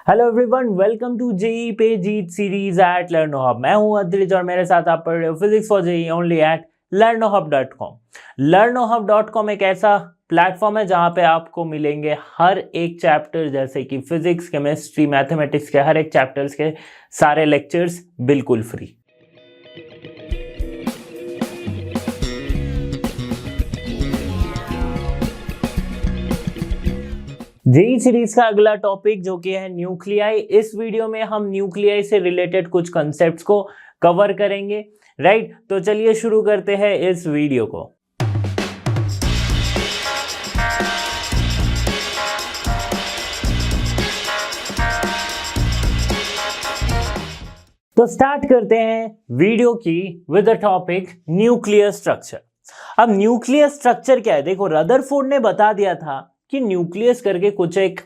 Hello everyone, welcome to JEE पे जीत series eight लर्नोहब। मैं हूं अद्रिज और मेरे साथ आप पढ़ रहे हो physics for JEE only at learnohub.com। learnohub.com एक ऐसा प्लेटफॉर्म है जहां पे आपको मिलेंगे हर एक चैप्टर, जैसे कि फिजिक्स, केमिस्ट्री, मैथमेटिक्स के हर एक चैप्टर्स के सारे लेक्चर्स बिल्कुल फ्री। जेई सीरीज का अगला टॉपिक जो कि है न्यूक्लियाई। इस वीडियो में हम न्यूक्लियाई से रिलेटेड कुछ कॉन्सेप्ट्स को कवर करेंगे, राइट। तो चलिए शुरू करते हैं इस वीडियो को। तो स्टार्ट करते हैं वीडियो की with the topic nuclear structure. अब न्यूक्लियर स्ट्रक्चर क्या है? देखो, रदरफोर्ड ने बता दिया था कि न्यूक्लियस करके कुछ एक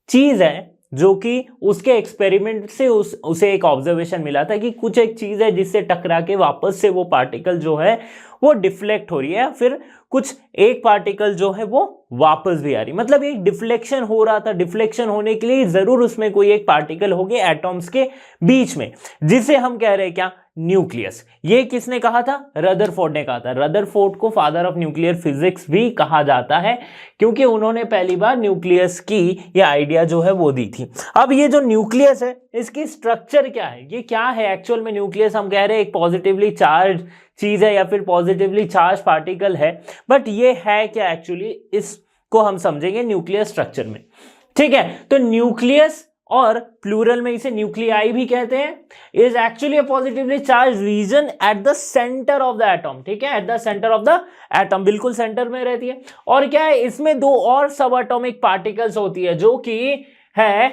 चीज है जो कि उसके एक्सपेरिमेंट से उसे एक ऑब्जर्वेशन मिला था कि कुछ एक चीज है जिससे टकरा के वापस से वो पार्टिकल जो है वो डिफ्लेक्ट हो रही है, फिर कुछ एक पार्टिकल जो है वो वापस भी आ रही, मतलब एक डिफ्लेक्शन हो रहा था। डिफ्लेक्शन होने के लिए जरूर उसमें कोई एक पार्टिकल होगी एटॉम्स के बीच में, जिसे हम कह रहे हैं क्या? न्यूक्लियस। ये किसने कहा था? रदरफोर्ड ने कहा था। रदरफोर्ड को फादर ऑफ न्यूक्लियर फिजिक्स भी कहा जाता है क्योंकि उन्होंने पहली बार न्यूक्लियस की ये आइडिया जो है वो दी थी। अब ये जो न्यूक्लियस है इसकी स्ट्रक्चर क्या है, ये क्या है एक्चुअल में? न्यूक्लियस हम कह रहे हैं एक पॉजिटिवली चार्ज चीज है या फिर पॉजिटिवली चार्ज पार्टिकल है, बट ये है क्या एक्चुअली? इसको हम समझेंगे न्यूक्लियर स्ट्रक्चर में, ठीक है। तो न्यूक्लियस, और प्लूरल में इसे न्यूक्लियाई भी कहते हैं, is actually a positively charged region at the centre of the atom, ठीक है। At the centre of the atom, बिल्कुल सेंटर में रहती है। और क्या है, इसमें दो और सब एटॉमिक पार्टिकल्स होती है जो कि है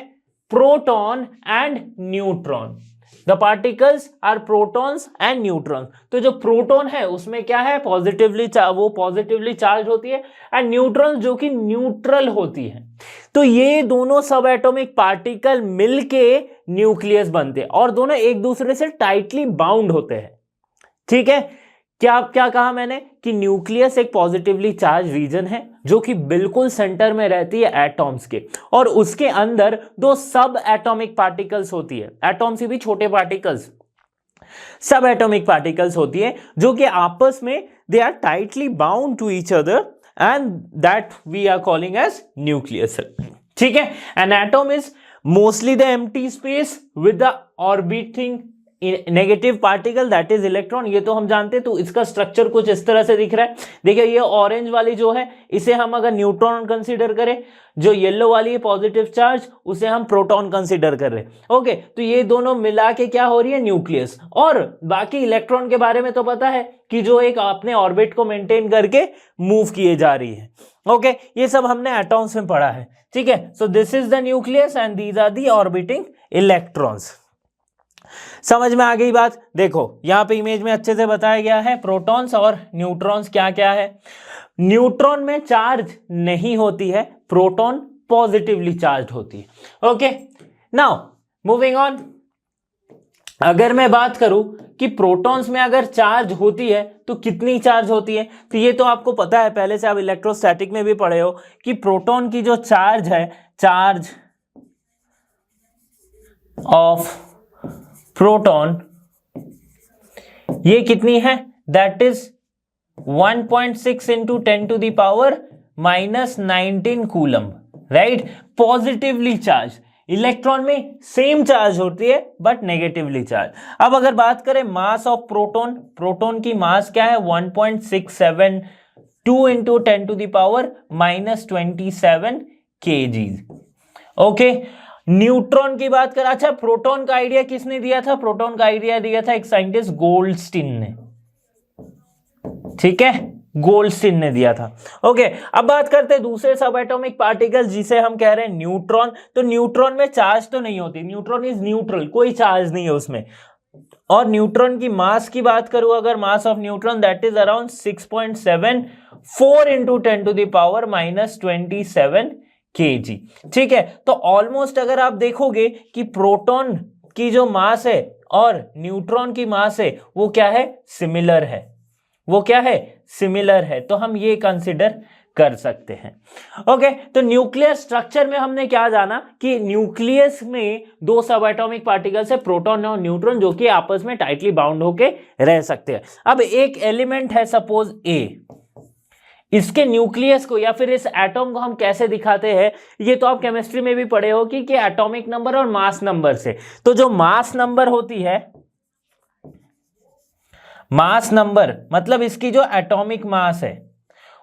proton and neutron. The particles are protons and neutron. तो जो प्रोटॉन है उसमें क्या है? वो पॉजिटिवली चार्ज होती है, एंड न्यूट्रॉन जो कि न्यूट्रल होती है। तो ये दोनों सब एटॉमिक पार्टिकल मिलके न्यूक्लियस बनते हैं और दोनों एक दूसरे से टाइटली बाउंड होते हैं, ठीक है। क्या कहा मैंने? कि न्यूक्लियस एक पॉजिटिवली चार्ज रीजन है जो कि बिल्कुल सेंटर में रहती है एटॉम्स के, और उसके अंदर दो सब एटॉमिक पार्टिकल्स होती है। एटॉम से भी छोटे पार्टिकल्स, सब एटॉमिक पार्टिकल्स होती है जो कि आपस में they are tightly bound to each other, and that we are calling as nucleus, ठीक है। an atom is mostly the empty space with the orbiting negative particle that is electron. ये तो हम जानते हैं। तो इसका स्ट्रक्चर कुछ इस तरह से दिख रहा है। देखिए, ये ऑरेंज वाली जो है इसे हम अगर न्यूट्रॉन कंसीडर करें, जो येलो वाली है पॉजिटिव चार्ज उसे हम प्रोटॉन कंसीडर कर रहे हैं, ओके। तो ये दोनों मिला के क्या हो रही है? न्यूक्लियस। और बाकी इलेक्ट्रॉन के बारे में तो पता है कि जो एक अपने ऑर्बिट को मेंटेन करके मूव किए जा रही है, ओके। ये सब हमने एटॉम्स में पढ़ा है, ठीक है। So this is the nucleus and these are the orbiting electrons. समझ में आ गई बात? देखो, यहां पे इमेज में अच्छे से बताया गया है प्रोटॉन्स और न्यूट्रॉन्स क्या क्या है। न्यूट्रॉन में चार्ज नहीं होती है, प्रोटॉन पॉजिटिवली चार्ज होती है, ओके। नाउ मूविंग ऑन, अगर मैं बात करूं कि प्रोटॉन्स में अगर चार्ज होती है तो कितनी चार्ज होती है, तो ये तो आपको पता है, पहले से आप इलेक्ट्रोस्टैटिक में भी पढ़े हो कि प्रोटॉन की जो चार्ज है, चार्ज ऑफ प्रोटॉन, ये कितनी है? That is 1.6 into 10⁻⁻⁻19 coulomb, right. Positively charge. Electron में सेम चार्ज होती है बट नेगेटिवली चार्ज। अब अगर बात करें मास ऑफ प्रोटॉन, प्रोटॉन की मास क्या है? 1.672 इंटू 10⁻⁻27 kg, ओके। न्यूट्रॉन की बात करें, अच्छा, प्रोटॉन का आइडिया किसने दिया था? प्रोटॉन का आइडिया दिया था एक साइंटिस्ट गोल्डस्टीन ने, ठीक है। गोल्डस्टीन ने दिया था, ओके। अब बात करते हैं दूसरे सब एटॉमिक पार्टिकल जिसे हम कह रहे हैं न्यूट्रॉन। तो न्यूट्रॉन में चार्ज तो नहीं होती, न्यूट्रॉन इज न्यूट्रल, कोई चार्ज नहीं है उसमें। और न्यूट्रॉन की मास की बात करूं अगर, मास of neutron that is around 6.74 into 10⁻⁻27 kg, ठीक है। तो ऑलमोस्ट अगर आप देखोगे कि प्रोटॉन की जो मास है और न्यूट्रॉन की मास है वो क्या है? सिमिलर है। वो क्या है? सिमिलर है। तो हम ये कंसिडर कर सकते हैं। ओके, तो न्यूक्लियर स्ट्रक्चर में हमने क्या जाना कि न्यूक्लियस में दो सब एटॉमिक पार्टिकल्स है, प्रोटॉन और न्यूट्रॉन, जो कि आपस में टाइटली बाउंड होके रह सकते हैं। अब एक एलिमेंट है सपोज ए, इसके न्यूक्लियस को या फिर इस एटॉम को हम कैसे दिखाते हैं, ये तो आप केमिस्ट्री में भी पढ़े हो कि एटॉमिक नंबर और मास नंबर से। तो जो मास नंबर होती है, मास नंबर मतलब इसकी जो एटॉमिक मास है,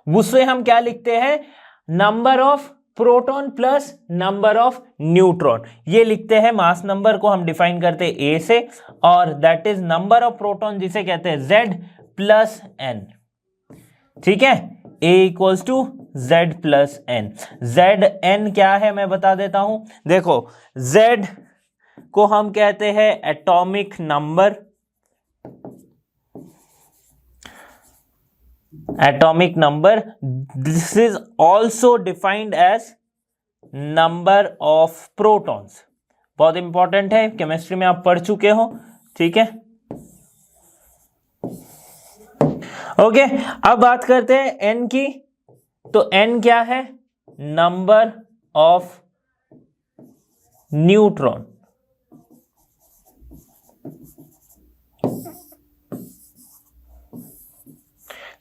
उसे हम क्या लिखते हैं, number of proton plus number of neutron, ये लिखते हैं। मास नंबर को हम डिफाइन करते हैं ए से, और that is number of proton जिसे कहते हैं Z प्लस N। ठीक है, A equals to Z plus N। Zn क्या है मैं बता देता हूं, देखो Z को हम कहते हैं atomic number, atomic number, this is also defined as number of protons। बहुत इंपॉर्टेंट है, केमिस्ट्री में आप पढ़ चुके हो। ठीक है, ओके, अब बात करते हैं n की। तो n क्या है, number of neutron.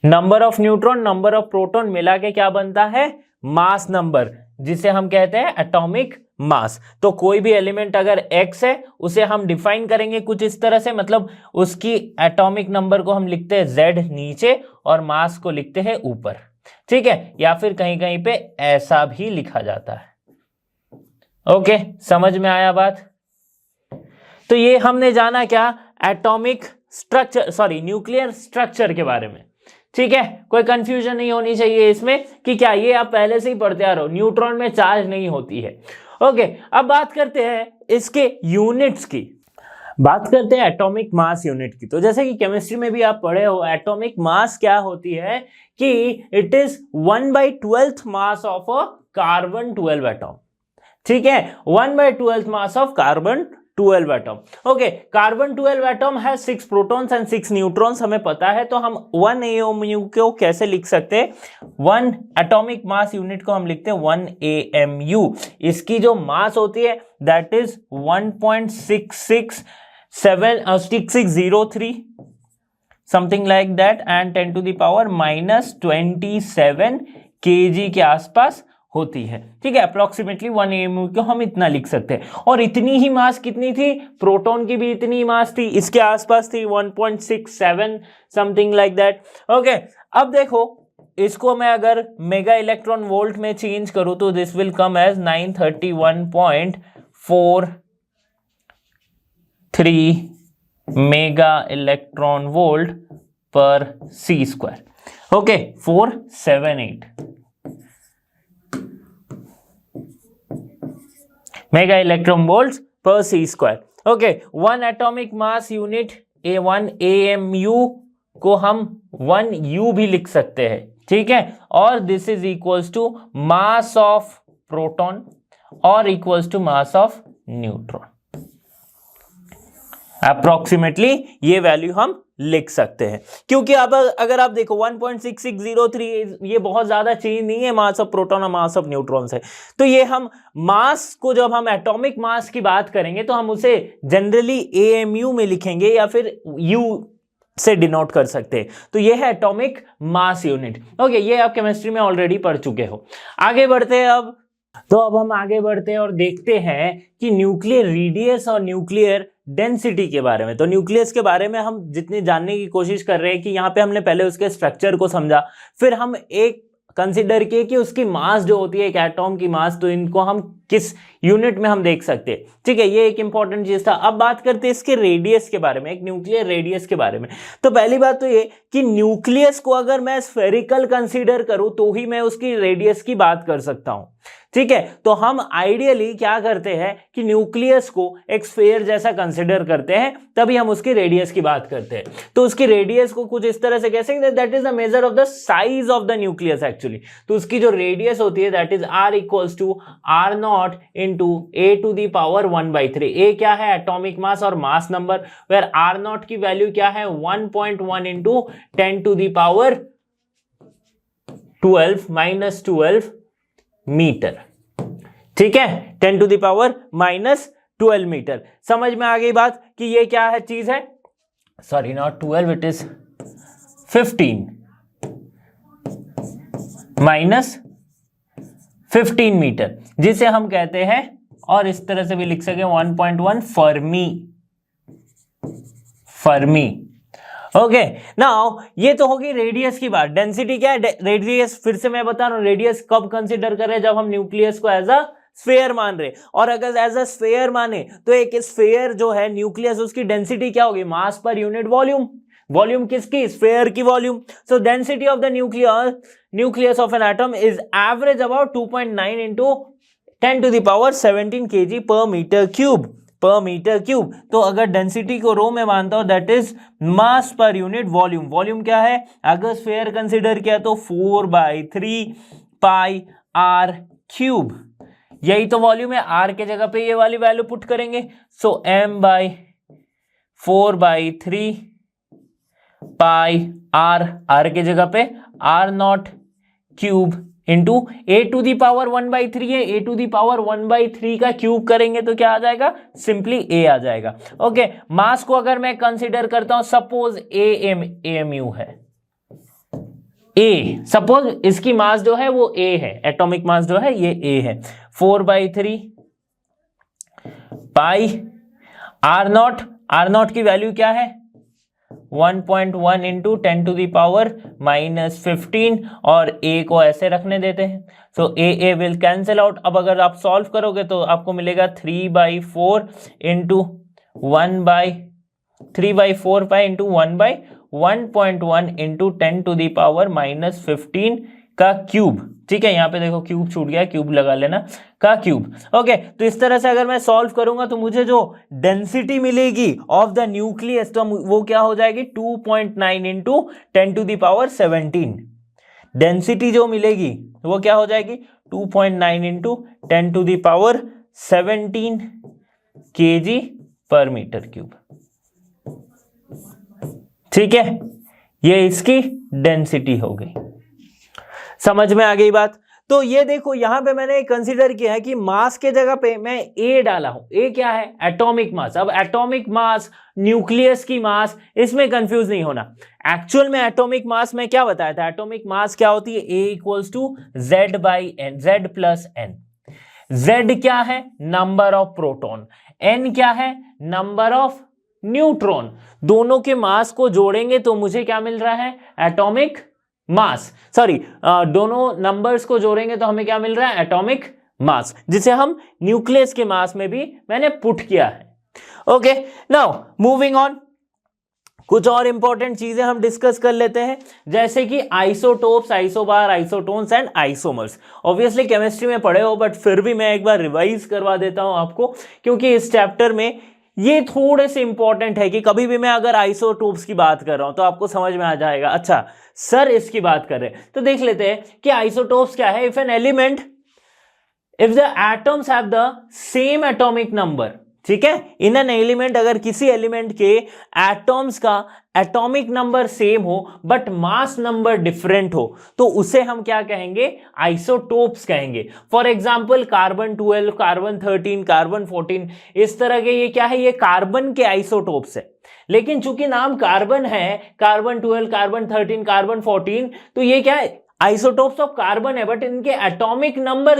Number of neutron, number of proton मिला के क्या बनता है, मास नंबर, जिसे हम कहते हैं एटॉमिक मास। तो कोई भी एलिमेंट अगर x है उसे हम डिफाइन करेंगे कुछ इस तरह से, मतलब उसकी एटॉमिक नंबर को हम लिखते हैं Z नीचे और मास को लिखते हैं ऊपर। ठीक है, या फिर कहीं कहीं पे ऐसा भी लिखा जाता है। ओके, समझ में आया बात। तो ये हमने जाना क्या, atomic structure, sorry nuclear structure के बारे में। ठीक है, कोई कंफ्यूजन नहीं होनी चाहिए इसमें कि क्या, ये आप पहले से ही पढ़ते आ रहे हो, न्यूट्रॉन में चार्ज नहीं होती है। ओके, अब बात करते हैं इसके यूनिट्स की, बात करते हैं एटॉमिक मास यूनिट की। तो जैसे कि केमिस्ट्री में भी आप पढ़े हो, एटॉमिक मास क्या होती है कि it is 1/12 mass of a carbon 12 atom. ठीक है, 1/12 mass of carbon 12 atom. Okay, carbon 12 atom है 6 प्रोटॉन्स एंड 6 न्यूट्रॉन्स, हमें पता है। तो हम 1 AMU को कैसे लिख सकते हैं, 1 एटॉमिक मास यूनिट को हम लिखते हैं 1 AMU। इसकी जो मास होती है that is 1.6603 something like that, and 10 to the power -27 kg के आसपास होती है। ठीक है, अप्रोक्सीमेटली 1 AMU को हम इतना लिख सकते हैं। और इतनी ही मास कितनी थी, प्रोटॉन की भी इतनी ही मास थी, इसके आसपास थी 1.67 समथिंग लाइक दैट। ओके, अब देखो इसको मैं अगर मेगा इलेक्ट्रॉन वोल्ट में चेंज करूं तो this will come as 931.43 mega electron volt per c²। Okay, 478 mega electron volt per c²। Okay, 1 atomic mass unit A1 AMU को हम 1U भी लिख सकते हैं। ठीक है, और this is equals to mass of proton और equals to mass of neutron. Approximately ये वैल्यू हम लिख सकते हैं, क्योंकि अब अगर आप देखो 1.6603 ये बहुत ज्यादा चेंज नहीं है मास ऑफ प्रोटॉन और मास ऑफ न्यूट्रॉन से। तो ये हम मास को जब हम एटॉमिक मास की बात करेंगे तो हम उसे जनरली AMU में लिखेंगे या फिर U से डिनोट कर सकते हैं। तो ये है एटॉमिक मास यूनिट। ओके, ये आप केमिस्ट्री में ऑलरेडी पढ़ चुके हो। आगे बढ़ते हैं अब। तो अब हम आगे बढ़ते हैं और देखते हैं कि न्यूक्लियर रेडियस और न्यूक्लियर डेंसिटी के बारे में। तो न्यूक्लियस के बारे में हम जितनी जानने की कोशिश कर रहे हैं कि यहाँ पे हमने पहले उसके स्ट्रक्चर को समझा, फिर हम एक कंसिडर किए कि उसकी मास जो होती है एक एटॉम की मास, तो इनको हम किस यूनिट में हम देख सकते हैं। ठीक है, ये एक इंपॉर्टेंट चीज था। अब बात करते हैं इसके रेडियस के बारे में, एक न्यूक्लियर रेडियस के बारे में। तो पहली बात तो ये कि न्यूक्लियस को अगर मैं स्फेरिकल कंसीडर करूं तो ही मैं उसकी रेडियस की बात कर सकता हूं। ठीक है, तो हम आइडियली क्या करते हैं कि न्यूक्लियस को एक स्फेयर जैसा कंसिडर करते हैं, तभी हम उसकी रेडियस की बात करते हैं। तो उसकी रेडियस को कुछ इस तरह से कह सकते हैं, that is the measure of the size of the nucleus actually. तो उसकी जो रेडियस होती है that is R equals to R0 into A to the power 1/3। A क्या है, एटॉमिक मास और मास नंबर, वेयर R0 की वैल्यू क्या है 1.1 into 10 to the power 12 minus 12 metre. ठीक है, 10 to the power minus 12 metre. समझ में आ गई बात कि ये क्या है चीज है, sorry not 12, it is 15 minus 15 metre, जिसे हम कहते हैं, और इस तरह से भी लिख सके 1.1 फर्मी। फर्मी। ओके, नाउ ये तो होगी रेडियस की बात। डेंसिटी क्या है, रेडियस फिर से मैं बता रहा हूं, रेडियस कब कंसीडर करें, जब हम न्यूक्लियस को एज अ स्फेयर मान रहे, और अगर एज अ स्फेयर माने तो एक स्फेयर जो है न्यूक्लियस, उसकी डेंसिटी क्या होगी, mass per unit volume. Volume किसकी, स्फेयर की volume. So density of the nucleus of an atom is average about 2.9 into 10 to the power 17 kg per metre cube. Per metre cube. तो अगर density को रो में मानता हूं, that is mass per unit volume. Volume क्या है, अगर sphere consider किया तो 4/3 पाई आर क्यूब, यही तो वॉल्यूम है। आर के जगह पे ये वाली वैल्यू पुट करेंगे, सो m/4/3 पाई आर के जगह पे R not cube into A to the power 1/3 है, ए टू दी पावर 1/3 का क्यूब करेंगे तो क्या आ जाएगा, सिंपली ए आ जाएगा। ओके, मास को अगर मैं कंसीडर करता हूं, सपोज एएमयू है, ए, सपोज इसकी मास जो है वो ए है, एटॉमिक मास जो है ये ए है, 4/3 पाई आर नॉट की वैल्यू क्या है, 1.1 into 10 to the power minus 15, और ए को ऐसे रखने देते हैं, so A will cancel out. अब अगर आप सॉल्व करोगे तो आपको मिलेगा 3/4 into 3/4 pi into 1/1.1 into 10 to the power minus 15 का क्यूब। ठीक है, यहां पे देखो क्यूब छूट गया, क्यूब लगा लेना, का क्यूब। ओके, तो इस तरह से अगर मैं सॉल्व करूंगा तो मुझे जो डेंसिटी मिलेगी ऑफ द न्यूक्लियस, तो वो क्या हो जाएगी, 2.9 into 10 to the power 17। Density जो मिलेगी वो क्या हो जाएगी, 2.9 into 10 to the power 17 kg per metre cube. ठीक है, ये इसकी डेंसिटी हो गई। समझ में आ गई बात। तो ये देखो यहां पे मैंने कंसीडर किया है कि मास के जगह पे मैं ए डाला हूं। ए क्या है, एटॉमिक मास। अब एटॉमिक मास, न्यूक्लियस की मास, इसमें कंफ्यूज नहीं होना। एक्चुअल में एटॉमिक मास में क्या बताया था, एटॉमिक मास क्या होती है, A equals to Z/n, Z plus N. Z क्या है, नंबर ऑफ प्रोटॉन, n क्या है, नंबर ऑफ न्यूट्रॉन। दोनों के मास को जोड़ेंगे तो मुझे क्या मिल रहा है, एटॉमिक मास। सॉरी, दोनों नंबर्स को जोड़ेंगे तो हमें क्या मिल रहा है, एटॉमिक मास, जिसे हम न्यूक्लियस के मास में भी मैंने पुट किया है। ओके, नाउ मूविंग ऑन, कुछ और इंपॉर्टेंट चीजें हम डिस्कस कर लेते हैं, जैसे कि isotopes, isobar, isotones and isomers. Obviously chemistry में पढ़े हो, बट फिर भी मैं एक बार रिवाइज करवा देता हूं आपको, क्योंकि इस चैप्टर में ये थोड़े से इंपॉर्टेंट है कि कभी भी मैं अगर आइसोटोप्स की बात कर रहा हूं तो आपको समझ में आ जाएगा, अच्छा सर इसकी बात कर रहे हैं। तो देख लेते हैं कि आइसोटोप्स क्या है। If the atoms have the same atomic number, ठीक है, इन एन एलिमेंट, अगर किसी एलिमेंट के एटॉम्स का एटॉमिक नंबर सेम हो बट मास नंबर डिफरेंट हो, तो उसे हम क्या कहेंगे, आइसोटोप्स कहेंगे। For example carbon 12, carbon 13, carbon 14, इस तरह के ये क्या है, ये कार्बन के आइसोटोप्स है। लेकिन चूंकि नाम कार्बन है, कार्बन 12, कार्बन 13, कार्बन 14, तो ये क्या है, आइसोटोप्स ऑफ कार्बन है, बट इनके एटॉमिक नंबर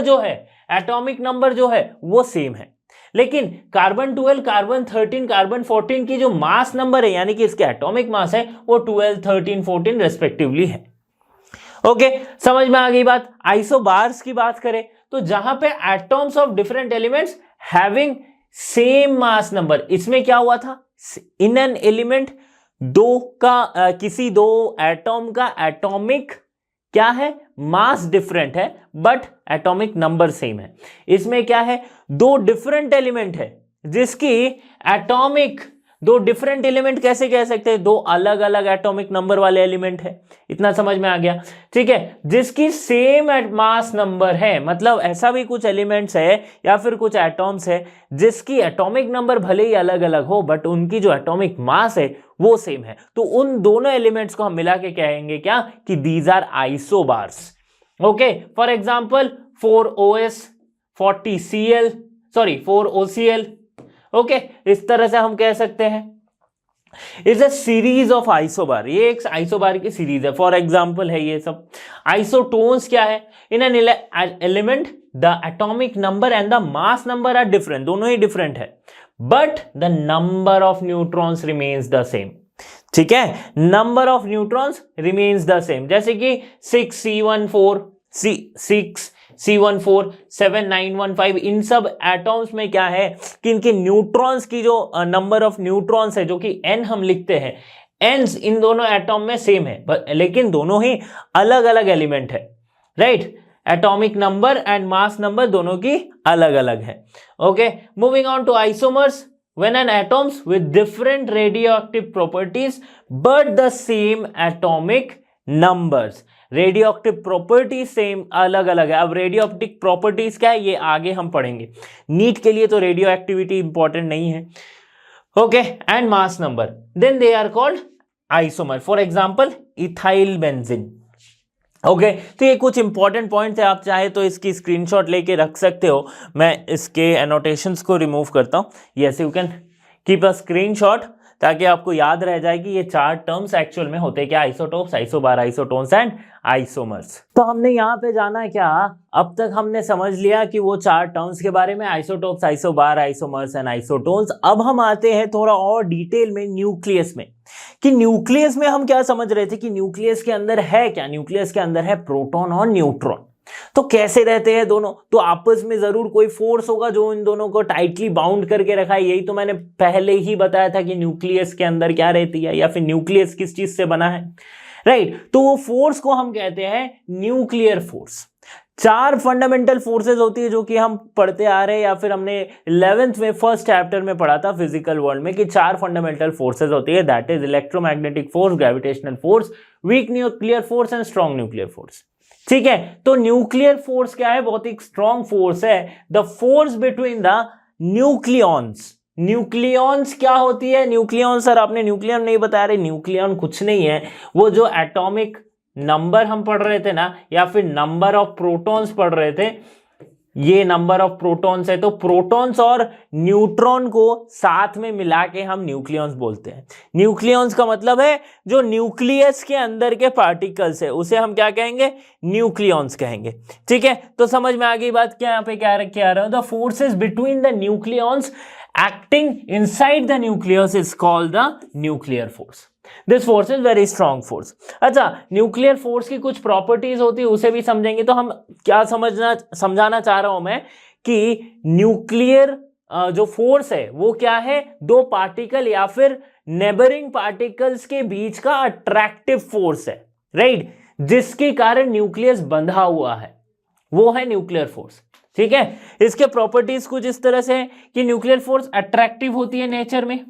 जो है वो सेम है। लेकिन कार्बन 12, कार्बन 13, कार्बन 14 की जो मास नंबर है, यानी कि इसके एटॉमिक मास है, वो 12, 13, 14 रेस्पेक्टिवली है। ओके, समझ में आ गई बात। आइसोबार्स की बात करें तो जहां पे atoms of different elements having same mass number, इसमें क्या हुआ था, इन एन एलिमेंट किसी दो एटॉम का एटॉमिक क्या है, मास डिफरेंट है बट एटॉमिक नंबर सेम है। इसमें क्या है, दो डिफरेंट एलिमेंट है जिसकी एटॉमिक, दो डिफरेंट एलिमेंट कैसे कह सकते हैं, दो अलग अलग एटॉमिक नंबर वाले एलिमेंट है। इतना समझ में आ गया, ठीक है, जिसकी सेम मास नंबर है, मतलब ऐसा भी कुछ एलिमेंट्स है या फिर कुछ एटॉम्स है जिसकी एटॉमिक नंबर भले ही अलग अलग हो बट उनकी जो एटॉमिक मास है वो सेम है। तो उन दोनों एलिमेंट्स को हम मिला के कहेंगे क्या, कि these are isobars. Okay, for example 4OS 40Cl, sorry 4OCl। Okay, इस तरह से हम कह सकते हैं is a series of isobar, ये एक आइसोबार की सीरीज है। फॉर एग्जाम्पल है ये सब। आइसोटोन्स क्या है? In an element the atomic number and the mass number are different, दोनों ही डिफरेंट है, but the number of neutrons remains the same. ठीक है, number of neutrons remains the same. जैसे कि 6C14 7 9 1 5, इन सब एटॉम्स में क्या है कि इनके न्यूट्रॉन्स की जो नंबर ऑफ न्यूट्रॉन्स है, जो कि n हम लिखते हैं, एन्स इन दोनों एटॉम में सेम है, लेकिन दोनों ही अलग अलग एलिमेंट है, right. Atomic number and mass number दोनों की अलग अलग है। Okay, moving on to isomers. When an atoms with different radioactive properties but the same atomic numbers, radioactive property same अलग अलग है। अब रेडियोएक्टिव प्रॉपर्टीज क्या है ये आगे हम पढ़ेंगे, नीट के लिए तो रेडियो एक्टिविटी इंपॉर्टेंट नहीं है। Okay, and mass number, then they are called isomer. For example ethyl benzene. Okay, तो ये कुछ इंपॉर्टेंट पॉइंट्स है, आप चाहे तो इसकी स्क्रीनशॉट लेके रख सकते हो। मैं इसके एनोटेशंस को रिमूव करता हूँ। Yes, you can keep a screenshot ताकि आपको याद रह जाए कि ये चार टर्म्स एक्चुअल में होते क्या, isotopes, isobar, isotones and isomers. तो हमने यहाँ पे जाना क्या, अब तक हमने समझ लिया कि वो चार टर्म्स के बारे में, isotopes, isobar, isomers and isotones. अब हम आते हैं थोड़ा और डिटेल में न्यूक्लियस में, कि न्यूक्लियस में हम क्या समझ रहे थे कि न्यूक्लियस के अंदर है क्या। न्यूक्लियस के अंदर है प्रोटॉन और न्यूट्रॉन। तो कैसे रहते हैं दोनों, तो आपस में जरूर कोई फोर्स होगा जो इन दोनों को टाइटली बाउंड करके रखा है। यही तो मैंने पहले ही बताया था कि न्यूक्लियस के अंदर क्या रहती है, या फिर न्यूक्लियस किस चीज से बना है, राइट। तो वो फोर्स को हम कहते हैं न्यूक्लियर फोर्स। चार फंडामेंटल फोर्सेस होती है जो कि हम पढ़ते आ रहे हैं, या फिर हमने 11th में फर्स्ट चैप्टर में पढ़ा था फिजिकल वर्ल्ड में, कि चार फंडामेंटल फोर्सेस होती है, that is electromagnetic force, gravitational force, weak nuclear force and strong nuclear force. ठीक है, तो न्यूक्लियर फोर्स क्या है, बहुत ही स्ट्रॉन्ग फोर्स है, the force between the nucleons. Nucleons क्या होती है, न्यूक्लियॉन सर आपने न्यूक्लियन नहीं बता रहे, न्यूक्लियॉन कुछ नहीं है, वो जो एटॉमिक नंबर हम पढ़ रहे थे ना, या फिर नंबर ऑफ प्रोटॉन्स पढ़ रहे थे, ये नंबर ऑफ प्रोटॉन्स है, तो प्रोटॉन्स और न्यूट्रॉन को साथ में मिला के हम न्यूक्लियॉन्स बोलते हैं। न्यूक्लियॉन्स का मतलब है जो न्यूक्लियस के अंदर के पार्टिकल्स है, उसे हम क्या कहेंगे, न्यूक्लियॉन्स कहेंगे। ठीक है, तो समझ में आ गई बात, क्या यहाँ पे क्या रहा है, the forces between the nucleons acting inside the nucleus is called the nuclear force. This force is very strong force. अच्छा, न्यूक्लियर फोर्स की कुछ प्रॉपर्टीज होती है, उसे भी समझेंगे। तो हम क्या समझाना चाह रहा हूं मैं कि न्यूक्लियर जो फोर्स है वो क्या है, दो पार्टिकल या फिर नेबरिंग पार्टिकल्स के बीच का अट्रैक्टिव फोर्स है, राइट, जिसके कारण न्यूक्लियस बंधा हुआ है, वो है न्यूक्लियर फोर्स। ठीक है, इसके प्रॉपर्टीज कुछ इस तरह से है कि न्यूक्लियर फोर्स अट्रैक्टिव होती है नेचर में।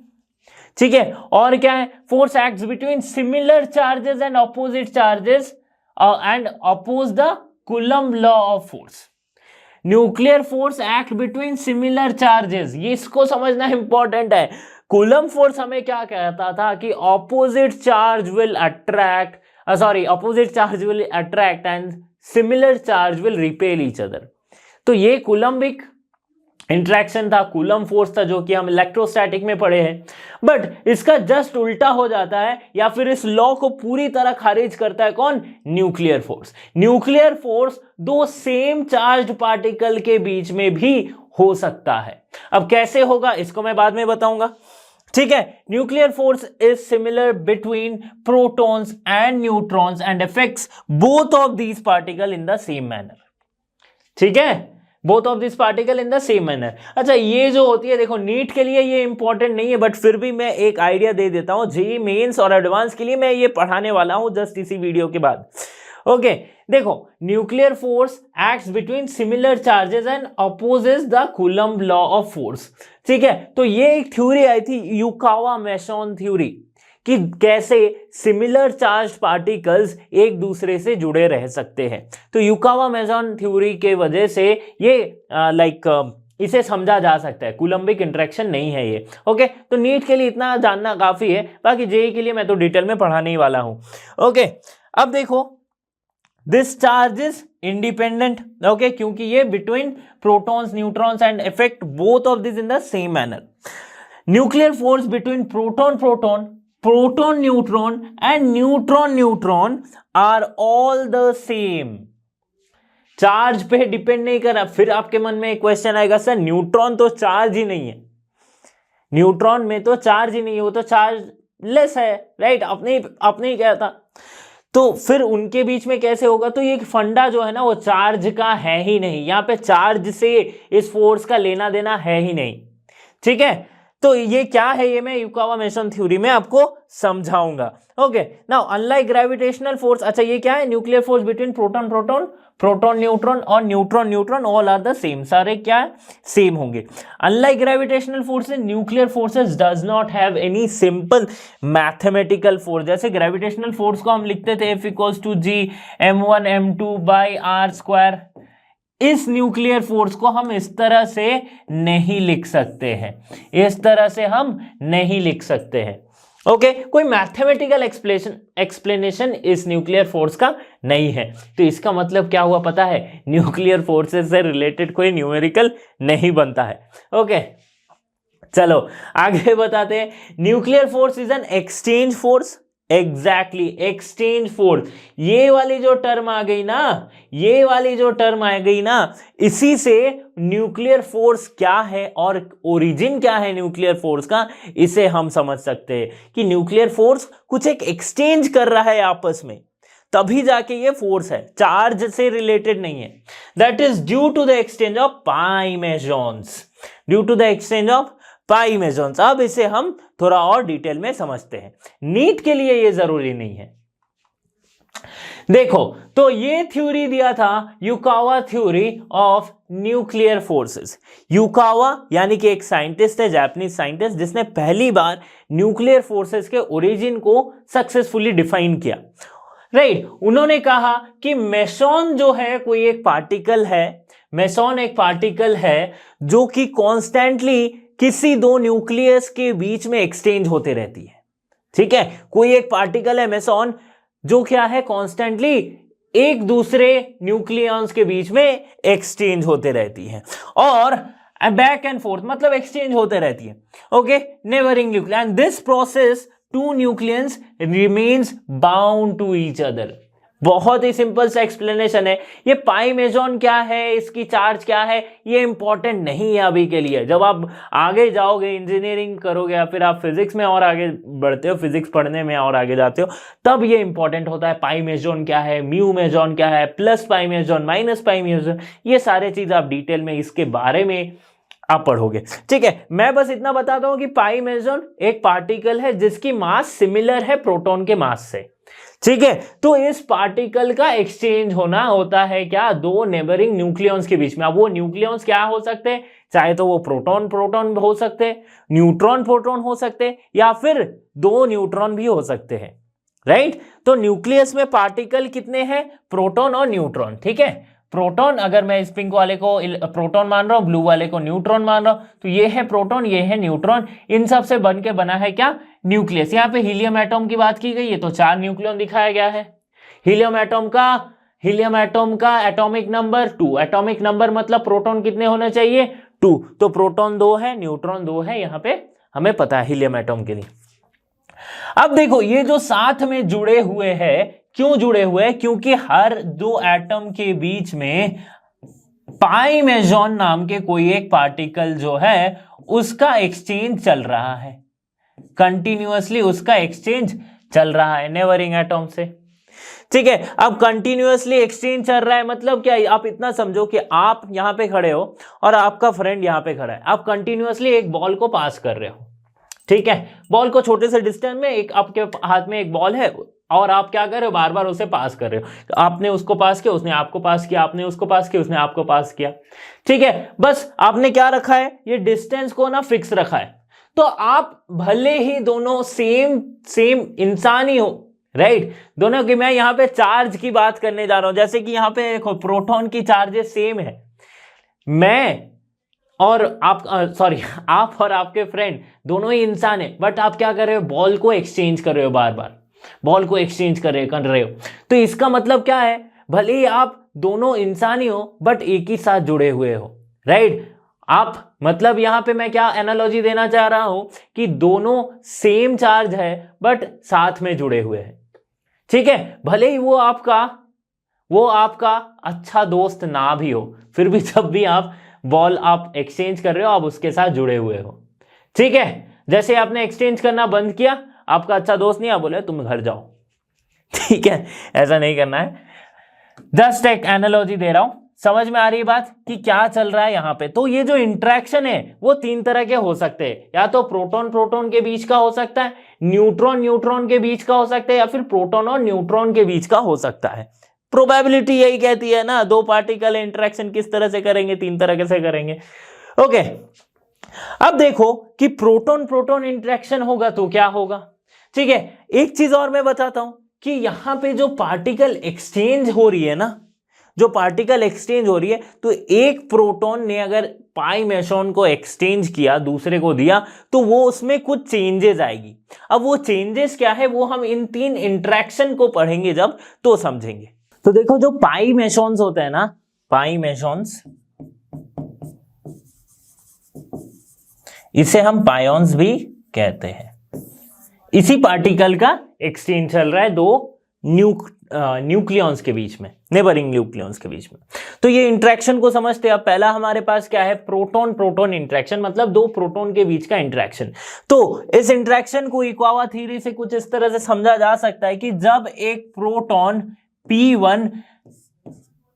ठीक है, और क्या है, force acts between similar charges and opposite charges and oppose the Coulomb law of force. Nuclear force act between similar charges, ये इसको समझना इंपॉर्टेंट है। कूलम्ब फोर्स हमें क्या कहता था कि opposite charge will attract, opposite charge will attract and similar charge will repel each other. तो ये कूलम्बिक इंट्रैक्शन था, कूलम्ब फोर्स था, जो कि हम इलेक्ट्रोस्टैटिक में पढ़े हैं। बट इसका जस्ट उल्टा हो जाता है, या फिर इस लॉ को पूरी तरह खारिज करता है कौन, न्यूक्लियर फोर्स। न्यूक्लियर फोर्स दो सेम चार्ज पार्टिकल के बीच में भी हो सकता है। अब कैसे होगा इसको मैं बाद में बताऊंगा। ठीक है, nuclear force is similar between protons and neutrons and affects both of these particle in the same manner. ठीक है, both of this particle in the same manner. अच्छा, ये जो होती है, देखो नीट के लिए ये इंपॉर्टेंट नहीं है, बट फिर भी मैं एक आइडिया दे देता हूं, जेईई मेंस और एडवांस के लिए मैं ये पढ़ाने वाला हूं जस्ट इसी वीडियो के बाद। ओके, देखो, nuclear force acts between similar charges and opposes the Coulomb law of force. ठीक है, तो ये एक थ्योरी आई थी, युकावा मेसॉन थ्योरी, कि कैसे सिमिलर चार्ज पार्टिकल्स एक दूसरे से जुड़े रह सकते हैं। तो युकावा मेसॉन थ्योरी के वजह से ये इसे समझा जा सकता है, कूलम्बिक इंटरेक्शन नहीं है ये। ओके, तो नीट के लिए इतना जानना काफी है, बाकी जेईई के लिए मैं तो डिटेल में पढ़ाने ही वाला हूं। ओके, अब देखो this charge is independent, okay, क्योंकि ये between protons neutrons and effect both of this in the same manner. Nuclear force between proton proton, proton neutron and neutron neutron are all the same. Charge पे depend नहीं कर रहा. फिर आपके मन में एक क्वेश्चन आएगा, सर न्यूट्रॉन तो चार्ज ही नहीं है, न्यूट्रॉन में तो चार्ज ही नहीं है, वो तो चार्जलेस है, राइट, आपने ही कहा था, तो फिर उनके बीच में कैसे होगा? तो ये फंडा जो है ना वो चार्ज का है ही नहीं, यहाँ पे चार्ज से इस फोर्स का लेना देना है ही नहीं, ठीक है. तो ये क्या है, ये मैं युकावा मेसन थ्योरी में आपको समझाऊंगा. Okay, now unlike gravitational force, अच्छा ये क्या है? Nuclear force between proton proton, proton neutron और neutron neutron all are the same, सारे क्या है? सेम होंगे. Unlike gravitational forces, nuclear forces does not have any simple mathematical force. जैसे ग्रेविटेशनल फोर्स को हम लिखते थे F equals to G m1 m2 by r square. इस न्यूक्लियर फोर्स को हम इस तरह से नहीं लिख सकते हैं, इस तरह से हम नहीं लिख सकते हैं. ओके, कोई मैथमेटिकल एक्सप्लेनेशन इस न्यूक्लियर फोर्स का नहीं है. तो इसका मतलब क्या हुआ पता है? न्यूक्लियर फोर्सेस से रिलेटेड कोई न्यूमेरिकल नहीं बनता है. ओके, चलो आगे बताते हैं. Nuclear force is an exchange force. Exactly, exchange force. ये वाली जो टर्म आ गई ना, ये वाली जो टर्म आ गई ना, इसी से न्यूक्लियर फोर्स क्या है और ओरिजिन क्या है न्यूक्लियर फोर्स का, इसे हम समझ सकते हैं कि न्यूक्लियर फोर्स कुछ एक एक्सचेंज कर रहा है आपस में, तभी जाके ये फोर्स है, चार्ज से रिलेटेड नहीं है. That is due to the exchange of pi mesons, due to the exchange of pi mesons. अब इसे हम थोड़ा और डिटेल में समझते हैं, नीट के लिए ये जरूरी नहीं है. देखो, तो ये थ्योरी दिया था Yukawa theory of nuclear forces. Yukawa यानी कि एक साइंटिस्ट है, जापानीज साइंटिस्ट, जिसने पहली बार न्यूक्लियर फोर्सेस के ओरिजिन को सक्सेसफुली डिफाइन किया, राइट. उन्होंने कहा कि मेसॉन जो है कोई एक पार्टिकल है, मेसॉन एक पार्टिकल है जो कि कॉन्स्टेंटली किसी दो न्यूक्लियस के बीच में एक्सचेंज होते रहती है, ठीक है. कोई एक पार्टिकल है मेसॉन जो क्या है, कॉन्स्टेंटली एक दूसरे न्यूक्लियॉन्स के बीच में एक्सचेंज होते रहती है, और बैक एंड फोर्थ मतलब एक्सचेंज होते रहती है. Okay, neighbouring nucleus, and this process to nucleus remains bound to each other. बहुत ही सिंपल सा एक्सप्लेनेशन है. ये पाई मेसॉन क्या है, इसकी चार्ज क्या है, ये इंपॉर्टेंट नहीं है अभी के लिए. जब आप आगे जाओगे, इंजीनियरिंग करोगे या फिर आप फिजिक्स में और आगे बढ़ते हो, फिजिक्स पढ़ने में और आगे जाते हो, तब ये इंपॉर्टेंट होता है. पाई मेसॉन क्या है, म्यू मेसॉन क्या है, plus pi meson, minus pi meson, ये सारे चीज आप डिटेल में इसके बारे में आप पढ़ोगे, ठीक है. मैं बस इतना बताता हूं कि पाई मेसॉन एक पार्टिकल है जिसकी मास सिमिलर है प्रोटॉन के मास से, ठीक है. तो इस पार्टिकल का एक्सचेंज होना होता है क्या, दो नेबरिंग न्यूक्लियॉन्स के बीच में. अब वो न्यूक्लियॉन्स क्या हो सकते हैं, चाहे तो वो प्रोटॉन प्रोटॉन हो सकते हैं, न्यूट्रॉन प्रोटॉन हो सकते हैं, या फिर दो न्यूट्रॉन भी हो सकते हैं, राइट. तो न्यूक्लियस में पार्टिकल कितने हैं, प्रोटॉन और न्यूट्रॉन, ठीक है. प्रोटॉन, अगर मैं इस पिंक वाले को प्रोटॉन मान रहा हूं, ब्लू वाले को न्यूट्रॉन मान रहा हूं, तो ये है प्रोटॉन, ये है न्यूट्रॉन. इन सब से बन के बना है क्या, न्यूक्लियस. यहाँ पे हीलियम एटम की बात की गई है तो 4 न्यूक्लियन दिखाया गया है. हीलियम एटम का एटॉमिक नंबर 2. एटॉमिक नंबर मतलब प्रोटॉन कितने होने चाहिए, 2. तो प्रोटॉन 2 है, न्यूट्रॉन 2 है, यहाँ पे हमें पता है हीलियम एटम के लिए. अब देखो, ये जो साथ में जुड़े हुए हैं, क्यों जुड़े हुए हैं, क्योंकि हर दो एटम के बीच में पाई मेसॉन नाम के कोई एक पार्टिकल जो है उसका एक्सचेंज चल रहा है, कंटिन्यूअसली उसका एक्सचेंज चल रहा है नेबरिंग एटम से, ठीक है. अब कंटिन्यूअसली एक्सचेंज चल रहा है मतलब क्या, आप इतना समझो कि आप यहां पे खड़े हो और आपका फ्रेंड यहां पे खड़ा है, आप कंटिन्यूअसली एक बॉल को पास कर रहे हो, ठीक है. बॉल को छोटे से डिस्टेंस में, एक आपके हाथ में एक बॉल है और आप क्या कर रहे हो, बार बार उसे पास कर रहे हो. तो आपने उसको पास किया, उसने आपको पास किया, आपने उसको पास किया, उसने आपको पास किया, ठीक है. बस आपने क्या रखा है, ये डिस्टेंस को ना फिक्स रखा है. तो आप भले ही दोनों सेम इंसान ही हो, राइट, दोनों की, मैं यहां पे चार्ज की बात करने जा रहा हूं. जैसे कि यहां पे देखो प्रोटॉन की चार्जेस सेम है, मैं और आप आप और आपके फ्रेंड दोनों ही इंसान है, बट आप क्या कर रहे हो, बॉल को एक्सचेंज कर रहे हो, बार बार बॉल को एक्सचेंज कर रहे हो. तो इसका मतलब क्या है, भले ही आप दोनों इंसान ही हो बट एक ही साथ जुड़े हुए हो, राइट। आप मतलब यहां पे मैं क्या एनालॉजी देना चाह रहा हूं कि दोनों सेम चार्ज है बट साथ में जुड़े हुए हैं, ठीक है। भले ही वो आपका अच्छा दोस्त ना भी हो, फिर भी जब भी आप बॉल आप एक्सचेंज कर रहे हो आप उसके साथ जुड़े हुए हो, ठीक है। जैसे आपने एक्सचेंज करना बंद किया, आपका अच्छा दोस्त नहीं, आप बोले तुम घर जाओ, ठीक है, ऐसा नहीं करना है। जस्ट एक एनालॉजी दे रहा हूं, समझ में आ रही बात कि क्या चल रहा है यहां पे। तो ये जो इंटरेक्शन है वो तीन तरह के हो सकते हैं, या तो प्रोटॉन प्रोटॉन के बीच का हो सकता है, न्यूट्रॉन न्यूट्रॉन के बीच का हो सकता है, या फिर प्रोटॉन और न्यूट्रॉन के बीच का हो सकता है। प्रोबेबिलिटी यही कहती है ना, दो पार्टिकल इंटरेक्शन किस तरह से करेंगे, तीन तरह से करेंगे। ओके, अब देखो कि प्रोटॉन प्रोटॉन इंटरेक्शन होगा तो क्या होगा, ठीक है। एक चीज और मैं बताता हूं कि यहां पे जो पार्टिकल एक्सचेंज हो रही है ना, जो पार्टिकल एक्सचेंज हो रही है, तो एक प्रोटॉन ने अगर पाई मेसॉन को एक्सचेंज किया, दूसरे को दिया, तो वो उसमें कुछ चेंजेस आएगी। अब वो चेंजेस क्या है वो हम इन तीन इंटरेक्शन को पढ़ेंगे जब, तो समझेंगे। तो देखो जो पाई मेसॉन्स होते हैं ना, पाई मेसॉन्स, इसे हम पायोन्स भी कहते हैं। इसी पार्टिकल का एक्सचेंज चल रहा है दो न्यूक्लियॉन्स के बीच में, नेबरिंग न्यूक्लियॉन्स के बीच में। तो ये इंटरेक्शन को समझते हैं। अब पहला हमारे पास क्या है, प्रोटॉन प्रोटॉन इंटरेक्शन, मतलब दो प्रोटॉन के बीच का इंटरेक्शन। तो इस इंटरेक्शन को इक्वावा थ्योरी से कुछ इस तरह से समझा जा सकता है कि जब एक प्रोटॉन P1